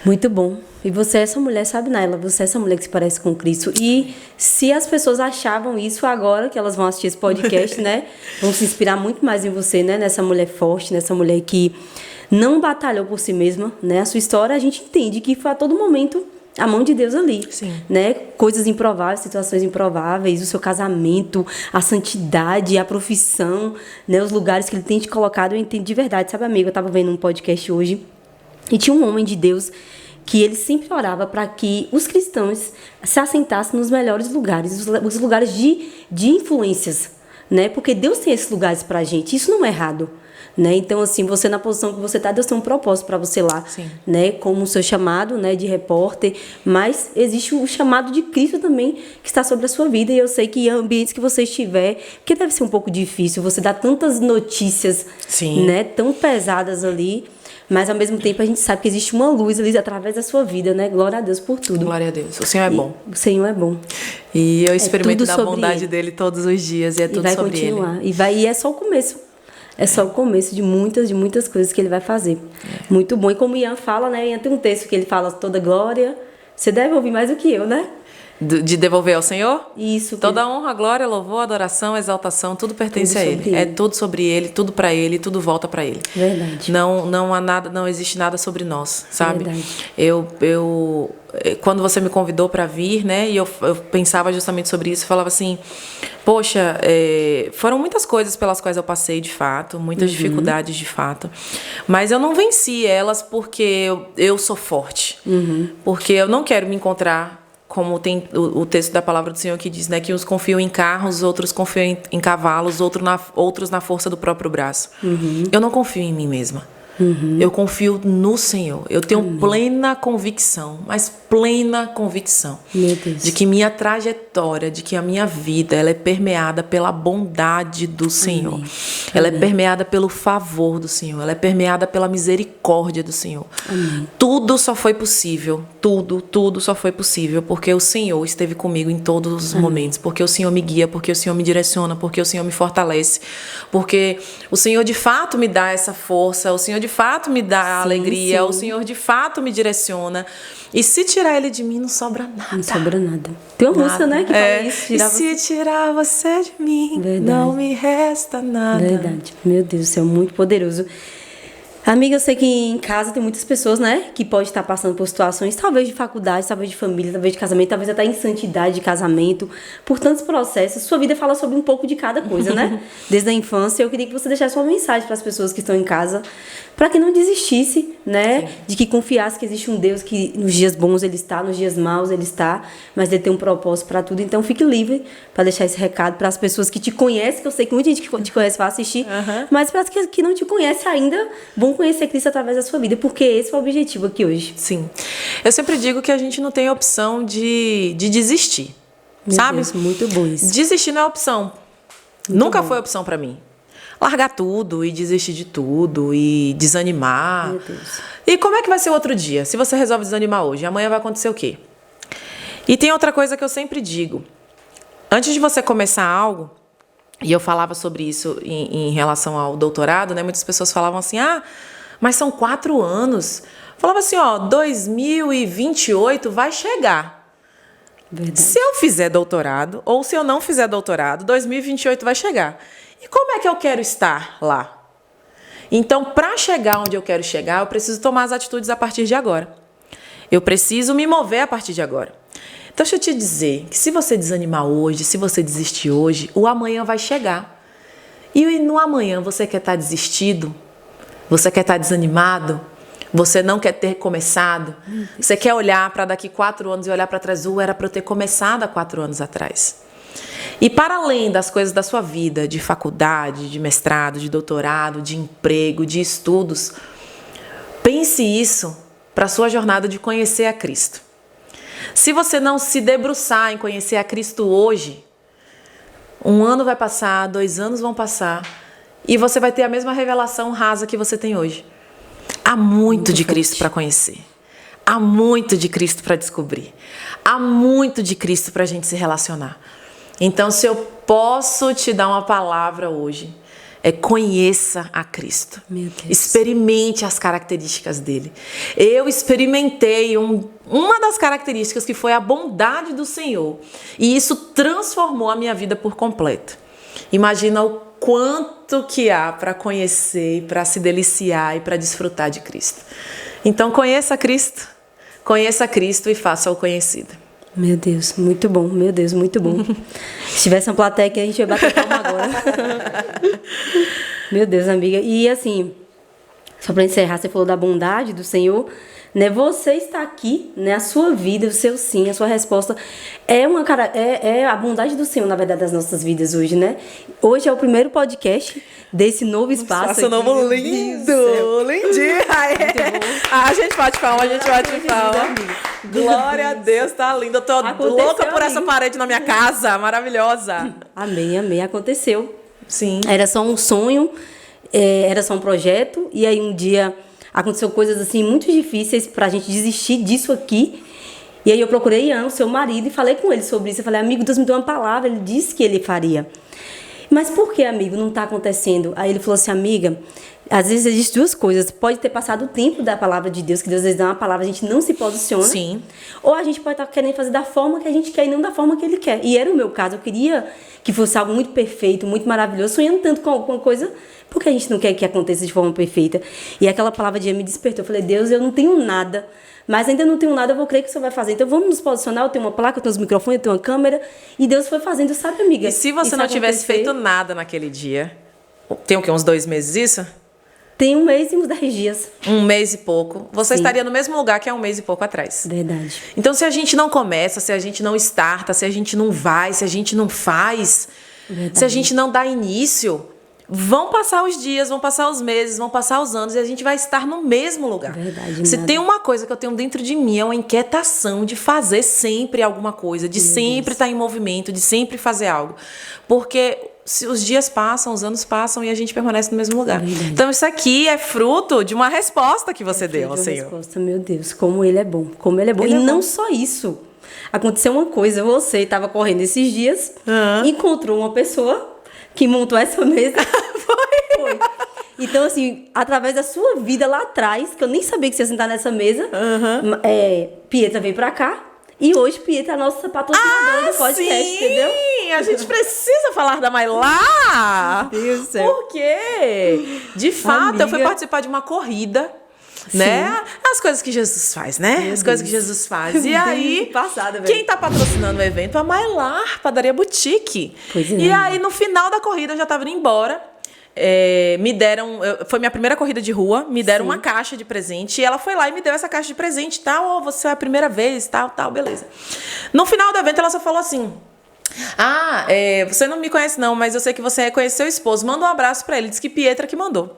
Muito bom. E você é essa mulher, sabe, Naila? Você é essa mulher que se parece com Cristo. E se as pessoas achavam isso agora, que elas vão assistir esse podcast, né? Vão se inspirar muito mais em você, né? Nessa mulher forte, nessa mulher que não batalhou por si mesma, né? A sua história, a gente entende que foi a todo momento a mão de Deus ali. Sim. Né? Coisas improváveis, situações improváveis, o seu casamento, a santidade, a profissão, né? Os lugares que Ele tem te colocado, eu entendo de verdade. Sabe, amigo, eu estava vendo um podcast hoje e tinha um homem de Deus que ele sempre orava para que os cristãos se assentassem nos melhores lugares, os lugares de influências, né? Porque Deus tem esses lugares para a gente, isso não é errado. Né? Então, assim, você na posição que você está, Deus tem um propósito para você lá, né? Como o seu chamado, né, de repórter, mas existe o chamado de Cristo também que está sobre a sua vida, e eu sei que em ambientes que você estiver, porque deve ser um pouco difícil, você dá tantas notícias, né, tão pesadas ali, mas ao mesmo tempo a gente sabe que existe uma luz ali através da sua vida, né? Glória a Deus por tudo. Glória a Deus. O Senhor é bom. O Senhor é bom. E eu experimento da bondade dele todos os dias, e é tudo sobre ele. E é só o começo. É só o começo de muitas coisas que ele vai fazer. Muito bom. E como o Ian fala, né? Ian tem um texto que ele fala toda glória. Você deve ouvir mais do que eu, né? De devolver ao Senhor? Isso. Toda honra, glória, louvor, adoração, exaltação, tudo pertence a Ele. É tudo sobre Ele, tudo para Ele, tudo volta para Ele. Verdade. Não há nada, não existe nada sobre nós, sabe? Verdade. Quando você me convidou para vir, né? E eu pensava justamente sobre isso, falava assim, poxa, foram muitas coisas pelas quais eu passei de fato, muitas dificuldades de fato, mas eu não venci elas porque eu sou forte, porque eu não quero me encontrar como tem o texto da palavra do Senhor que diz, né, que uns confiam em carros, outros confiam em cavalos, outros na força do próprio braço. Eu não confio em mim mesma. Eu confio no Senhor. Eu tenho plena convicção, mas plena convicção de que minha trajetória, de que a minha vida, ela é permeada pela bondade do Senhor. Ela é permeada pelo favor do Senhor. Ela é permeada pela misericórdia do Senhor. Tudo só foi possível. Tudo só foi possível porque o Senhor esteve comigo em todos os momentos. Porque o Senhor me guia, porque o Senhor me direciona, porque o Senhor me fortalece. Porque o Senhor de fato me dá essa força, o Senhor de fato me dá alegria, o Senhor de fato me direciona. E se tirar Ele de mim, não sobra nada. Não sobra nada. Tem uma música, né, que fala isso. E se tirar você de mim, não me resta nada. Verdade. Meu Deus do céu, muito poderoso. Amiga, eu sei que em casa tem muitas pessoas, né, que podem estar passando por situações, talvez de faculdade, talvez de família, talvez de casamento, talvez até em santidade de casamento, por tantos processos. Sua vida fala sobre um pouco de cada coisa, né? Desde a infância, eu queria que você deixasse uma mensagem para as pessoas que estão em casa, para que não desistisse, né, de que confiasse que existe um Deus que nos dias bons Ele está, nos dias maus Ele está, mas Ele tem um propósito para tudo. Então, fique livre para deixar esse recado para as pessoas que te conhecem, que eu sei que muita gente que te conhece vai assistir, mas para as que não te conhecem ainda, vão conhecer Cristo através da sua vida, porque esse é o objetivo aqui hoje. Sim. Eu sempre digo que a gente não tem opção de desistir, sabe? Deus, muito bom isso. Desistir não é opção. Nunca foi opção para mim. Largar tudo e desistir de tudo e desanimar. Meu Deus. E como é que vai ser o outro dia? Se você resolve desanimar hoje, amanhã vai acontecer o quê? E tem outra coisa que eu sempre digo. Antes de você começar algo, e eu falava sobre isso em relação ao doutorado, né? Muitas pessoas falavam assim, mas são 4 anos. Falava assim, 2028 vai chegar. Verdade. Se eu fizer doutorado, ou se eu não fizer doutorado, 2028 vai chegar. E como é que eu quero estar lá? Então, para chegar onde eu quero chegar, eu preciso tomar as atitudes a partir de agora. Eu preciso me mover a partir de agora. Então, deixa eu te dizer que se você desanimar hoje, se você desistir hoje, o amanhã vai chegar. E no amanhã você quer estar desistido? Você quer estar desanimado? Você não quer ter começado? Você quer olhar para daqui 4 anos e olhar para trás? Era para eu ter começado há 4 anos atrás. E para além das coisas da sua vida, de faculdade, de mestrado, de doutorado, de emprego, de estudos, pense isso para a sua jornada de conhecer a Cristo. Se você não se debruçar em conhecer a Cristo hoje, 1 ano vai passar, 2 anos vão passar, e você vai ter a mesma revelação rasa que você tem hoje. Há muito de Cristo para conhecer. Há muito de Cristo para descobrir. Há muito de Cristo para a gente se relacionar. Então, se eu posso te dar uma palavra hoje, conheça a Cristo. Experimente as características dele. Eu experimentei uma das características que foi a bondade do Senhor. E isso transformou a minha vida por completo. Imagina o quanto que há para conhecer, para se deliciar e para desfrutar de Cristo. Então, conheça Cristo e faça-o conhecido. Meu Deus, muito bom. Meu Deus, muito bom. Se tivesse uma plateia aqui, a gente ia bater palma agora. Meu Deus, amiga. E assim, só para encerrar, você falou da bondade do Senhor, né? Você está aqui, né? A sua vida, o seu sim, a sua resposta é a bondade do Senhor, na verdade, das nossas vidas hoje, né? Hoje é o primeiro podcast desse novo espaço. Espaço novo lindo! Lindinho! A gente bate palma, Glória a Deus, tá lindo. Eu tô louca por essa parede na minha casa, maravilhosa. Amém, amém. Aconteceu. Sim. Era só um sonho, era só um projeto, e aí um dia aconteceu coisas assim muito difíceis pra gente desistir disso aqui. E aí eu procurei Ian, o seu marido, e falei com ele sobre isso. Eu falei, amigo, Deus me deu uma palavra, ele disse que ele faria. Mas por que, amigo, não está acontecendo? Aí ele falou assim, amiga, às vezes existem 2 coisas. Pode ter passado o tempo da palavra de Deus, que Deus às vezes dá uma palavra, a gente não se posiciona. Sim. Ou a gente pode estar querendo fazer da forma que a gente quer e não da forma que ele quer. E era o meu caso, eu queria que fosse algo muito perfeito, muito maravilhoso, sonhando tanto com alguma coisa, porque a gente não quer que aconteça de forma perfeita. E aquela palavra de Ian me despertou. Eu falei, Deus, eu não tenho nada, mas ainda não tenho nada, eu vou crer que o Senhor vai fazer. Então vamos nos posicionar, eu tenho uma placa, eu tenho os microfones, eu tenho uma câmera, e Deus foi fazendo, sabe, amiga? E se você não tivesse feito nada naquele dia, tem o quê, uns 2 meses isso? Tem 1 mês e uns 10 dias. 1 mês e pouco. Você estaria no mesmo lugar que há 1 mês e pouco atrás. Verdade. Então, se a gente não começa, se a gente não starta, se a gente não vai, se a gente não faz, se a gente não dá início, vão passar os dias, vão passar os meses, vão passar os anos e a gente vai estar no mesmo lugar. Verdade. Se tem uma coisa que eu tenho dentro de mim, é uma inquietação de fazer sempre alguma coisa, de sempre estar em movimento, de sempre fazer algo. Porque os dias passam, os anos passam e a gente permanece no mesmo lugar. Então, isso aqui é fruto de uma resposta que você deu ao Senhor. Resposta, meu Deus, como Ele é bom, como Ele é bom. E não só isso. Aconteceu uma coisa, você estava correndo esses dias, encontrou uma pessoa que montou essa mesa. Foi. Então, assim, através da sua vida lá atrás, que eu nem sabia que você ia sentar nessa mesa, Pietra veio pra cá. E hoje Pietra é a nossa patrocinadora do podcast, entendeu? Sim, a gente precisa falar da Mailá. Meu Deus do céu. Por quê? De fato, eu fui participar de uma corrida, né? As coisas que Jesus faz, né? As coisas que Jesus faz. E aí, quem tá patrocinando o evento? A Mailá, Padaria Boutique. Pois é. E aí, no final da corrida, eu já tava indo embora. Me deram, foi minha primeira corrida de rua, me deram uma caixa de presente e ela foi lá e me deu essa caixa de presente, tal, você é a primeira vez, tal, beleza. No final do evento ela só falou assim, você não me conhece não, mas eu sei que você conhece seu esposo, manda um abraço pra ele, diz que Pietra que mandou.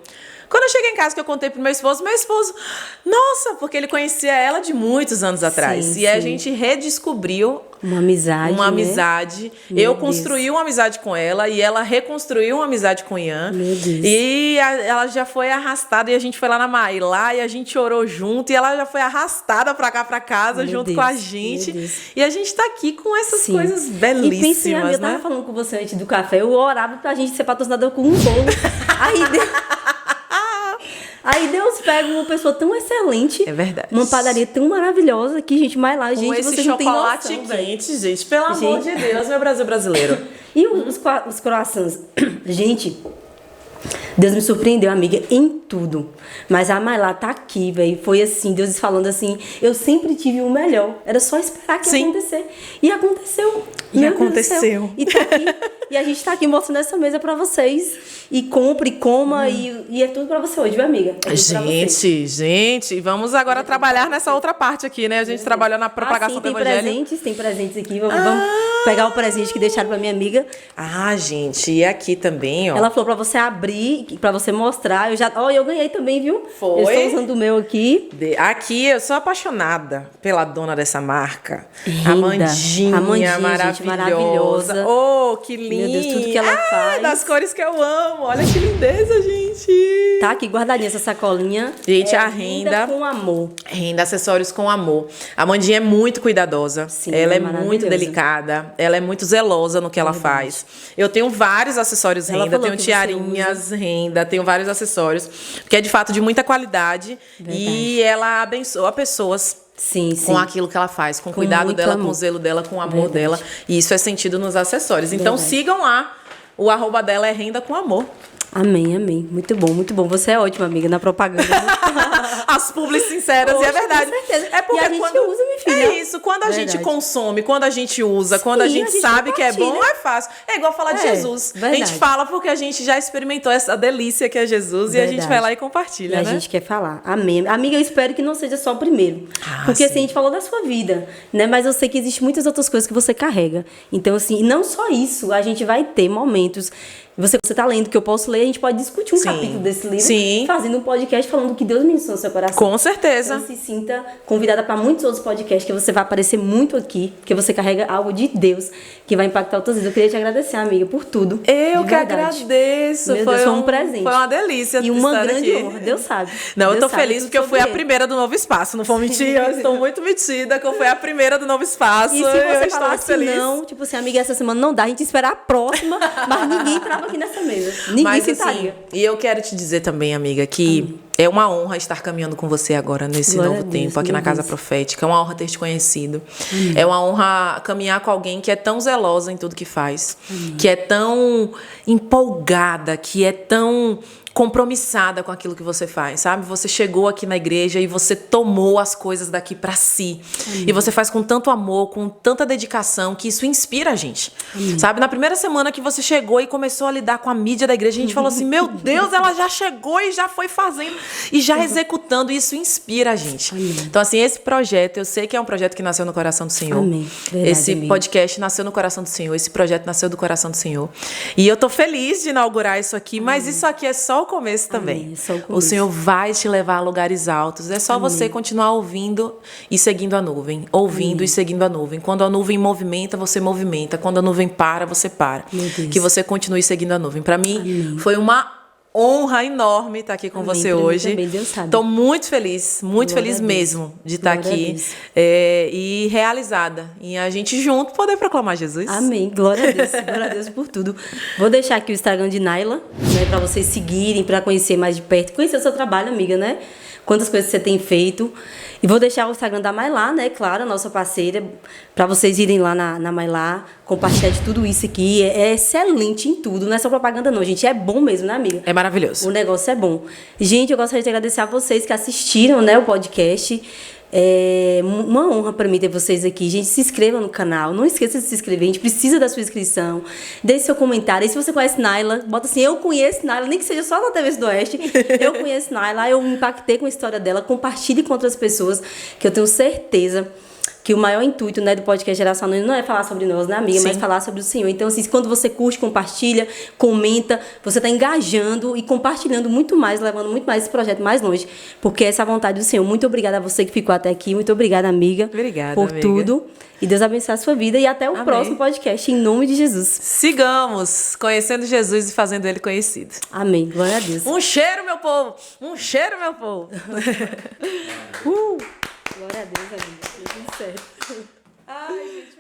Quando eu cheguei em casa, que eu contei pro meu esposo, nossa, porque ele conhecia ela de muitos anos atrás. E a gente redescobriu uma amizade. Eu construí uma amizade com ela e ela reconstruiu uma amizade com o Ian. Meu Deus. E ela já foi arrastada e a gente foi lá na Mailá e a gente orou junto e ela já foi arrastada pra cá, pra casa, junto com a gente. E a gente tá aqui com essas coisas belíssimas, e pensei, eu tava falando com você antes do café, eu orava pra gente ser patrocinador com um bolo. Aí Deus pega uma pessoa tão excelente. É verdade. Uma padaria tão maravilhosa que, gente, vai lá, gente, com esse vocês não têm noção, chocolate quente, gente. Pelo amor de Deus, meu Brasil brasileiro. E os croissants? Gente, Deus me surpreendeu, amiga, em tudo. Mas a Mailá tá aqui, velho. Foi assim, Deus falando assim, eu sempre tive o melhor. Era só esperar que acontecer. E aconteceu. E aconteceu. E tá aqui. E a gente tá aqui mostrando essa mesa pra vocês. E compre, coma, e é tudo pra você hoje, viu, amiga? Gente, vamos agora trabalhar nessa outra parte aqui, né? A gente trabalhou na propagação do evangelho. Tem presentes aqui. pegar o presente que deixaram pra minha amiga. Ah, gente, e aqui também, ó. Ela falou pra você abrir, pra você mostrar. Eu ganhei também, viu? Foi? Eu estou usando o meu aqui. Aqui eu sou apaixonada pela dona dessa marca. Renda. Amandinha, maravilhosa. Gente, maravilhosa. Oh, que linda. Meu Deus, tudo que ela faz. Das cores que eu amo. Olha que lindeza, gente. Tá aqui guardadinha essa sacolinha. Gente, a renda com amor. Renda, acessórios com amor. A Amandinha é muito cuidadosa. Sim, ela é maravilhosa. muito delicada. Ela é muito zelosa no que ela faz. Eu tenho vários acessórios Ela renda. falou Tenho que tiarinhas renda. Tenho vários acessórios. Que é de fato de muita qualidade. Verdade. E ela abençoa pessoas. Sim, sim. Com aquilo que ela faz, com o cuidado muito dela, amor. com o zelo dela, com o amor Verdade. dela. E isso é sentido nos acessórios. Então Verdade. sigam lá. O @ dela é Renda com Amor. Amém, amém. Muito bom, muito bom. Você é ótima, amiga, na propaganda. As publis sinceras, e é Poxa, verdade. com certeza. É porque E a gente quando usa, minha filha. É isso, quando a gente Verdade. consome, quando a gente usa, quando a Sim, gente sabe que é bom, compartilha. é fácil. É igual falar de É, Jesus. verdade. A gente fala porque a gente já experimentou essa delícia que é Jesus e a gente Verdade. vai lá e E compartilha, a né? gente quer falar. Amém. Amiga, eu espero que não seja só o primeiro. Porque assim, a gente falou da sua vida, né? Mas eu sei que existem muitas outras coisas que você carrega. Então, assim, e não só isso, a gente vai ter momentos. Você tá lendo que eu posso ler, a gente pode discutir um Sim. capítulo desse livro, Sim. fazendo um podcast falando o que Deus ministrou no seu coração. Com certeza. Então, se sinta convidada para muitos outros podcasts, que você vai aparecer muito aqui, porque você carrega algo de Deus que vai impactar outras vidas. Eu queria te agradecer, amiga, por tudo. Eu de que verdade. agradeço. Meu Deus, foi um presente. Foi uma delícia E uma estar grande aqui. honra, Deus sabe. Não, eu Deus tô sabe feliz tudo porque eu fui a sobre ele. primeira do Novo Espaço. Não vou mentir, eu estou muito metida que eu fui a primeira do Novo Espaço. E se eu você estou muito falasse feliz. não, tipo assim, amiga, essa semana não dá, a gente espera a próxima, mas ninguém entrava aqui nessa mesa. Ninguém Mas, sentaria. assim, e eu quero te dizer também, amiga, que é uma honra estar caminhando com você agora nesse Glória novo a Deus, tempo aqui meu na Casa Deus. Profética. É uma honra ter te conhecido. É uma honra caminhar com alguém que é tão zelosa em tudo que faz, que é tão empolgada, que é tão compromissada com aquilo que você faz, sabe? Você chegou aqui na igreja e você tomou as coisas daqui pra si. E você faz com tanto amor, com tanta dedicação, que isso inspira a gente. Sabe? Na primeira semana que você chegou e começou a lidar com a mídia da igreja, a gente falou assim, meu Deus, ela já chegou e já foi fazendo e já executando, e isso inspira a gente. Então, assim, esse projeto, eu sei que é um projeto que nasceu no coração do Senhor. Amém. Verdade, Esse amiga. podcast nasceu no coração do Senhor, esse projeto nasceu do coração do Senhor. E eu tô feliz de inaugurar isso aqui, mas isso aqui é só o começo também. Amém, é só o O começo. Senhor vai te levar a lugares altos. É só você continuar ouvindo e seguindo a nuvem. Ouvindo e seguindo a nuvem. Quando a nuvem movimenta, você movimenta. Quando a nuvem para, você para. Meu Deus. Que você continue seguindo a nuvem. Para mim, foi uma honra enorme estar aqui com Amém. você Pra mim hoje. também, Deus sabe. Estou muito feliz Glória feliz a Deus. mesmo de estar Glória a aqui Deus. e realizada. E a gente junto poder proclamar Jesus. Amém. Glória a Deus. Glória a Deus por tudo. Vou deixar aqui o Instagram de Naila, né, para vocês seguirem, para conhecer mais de perto, conhecer o seu trabalho, amiga, né? Quantas coisas você tem feito. E vou deixar o Instagram da Mailá, né? Claro, a nossa parceira, para vocês irem lá na Mailá, compartilhar de tudo isso aqui. É excelente em tudo, não é só propaganda não, gente. É bom mesmo, né, amiga? É maravilhoso. O negócio é bom. Gente, eu gostaria de agradecer a vocês que assistiram, né, o podcast. É uma honra para mim ter vocês aqui. Gente, se inscreva no canal. Não esqueça de se inscrever. A gente precisa da sua inscrição. Deixe seu comentário. E se você conhece Naila, bota assim, eu conheço Naila, nem que seja só na TV Sudoeste. Eu conheço Naila, eu me impactei com a história dela. Compartilhe com outras pessoas, que eu tenho certeza que o maior intuito, né, do podcast Geração Anônima não é falar sobre nós, né, amiga? Sim. Mas falar sobre o Senhor. Então, assim, quando você curte, compartilha, comenta, você está engajando e compartilhando muito mais, levando muito mais esse projeto mais longe, porque essa é a vontade do Senhor. Muito obrigada a você que ficou até aqui. Muito obrigada, amiga. Obrigada, por amiga. tudo. E Deus abençoe a sua vida. E até o Amém. próximo podcast, em nome de Jesus. Sigamos conhecendo Jesus e fazendo ele conhecido. Amém. Glória a Deus. Um cheiro, meu povo! Um cheiro, meu povo! Glória a Deus, amiga. Tudo certo. Ai, gente.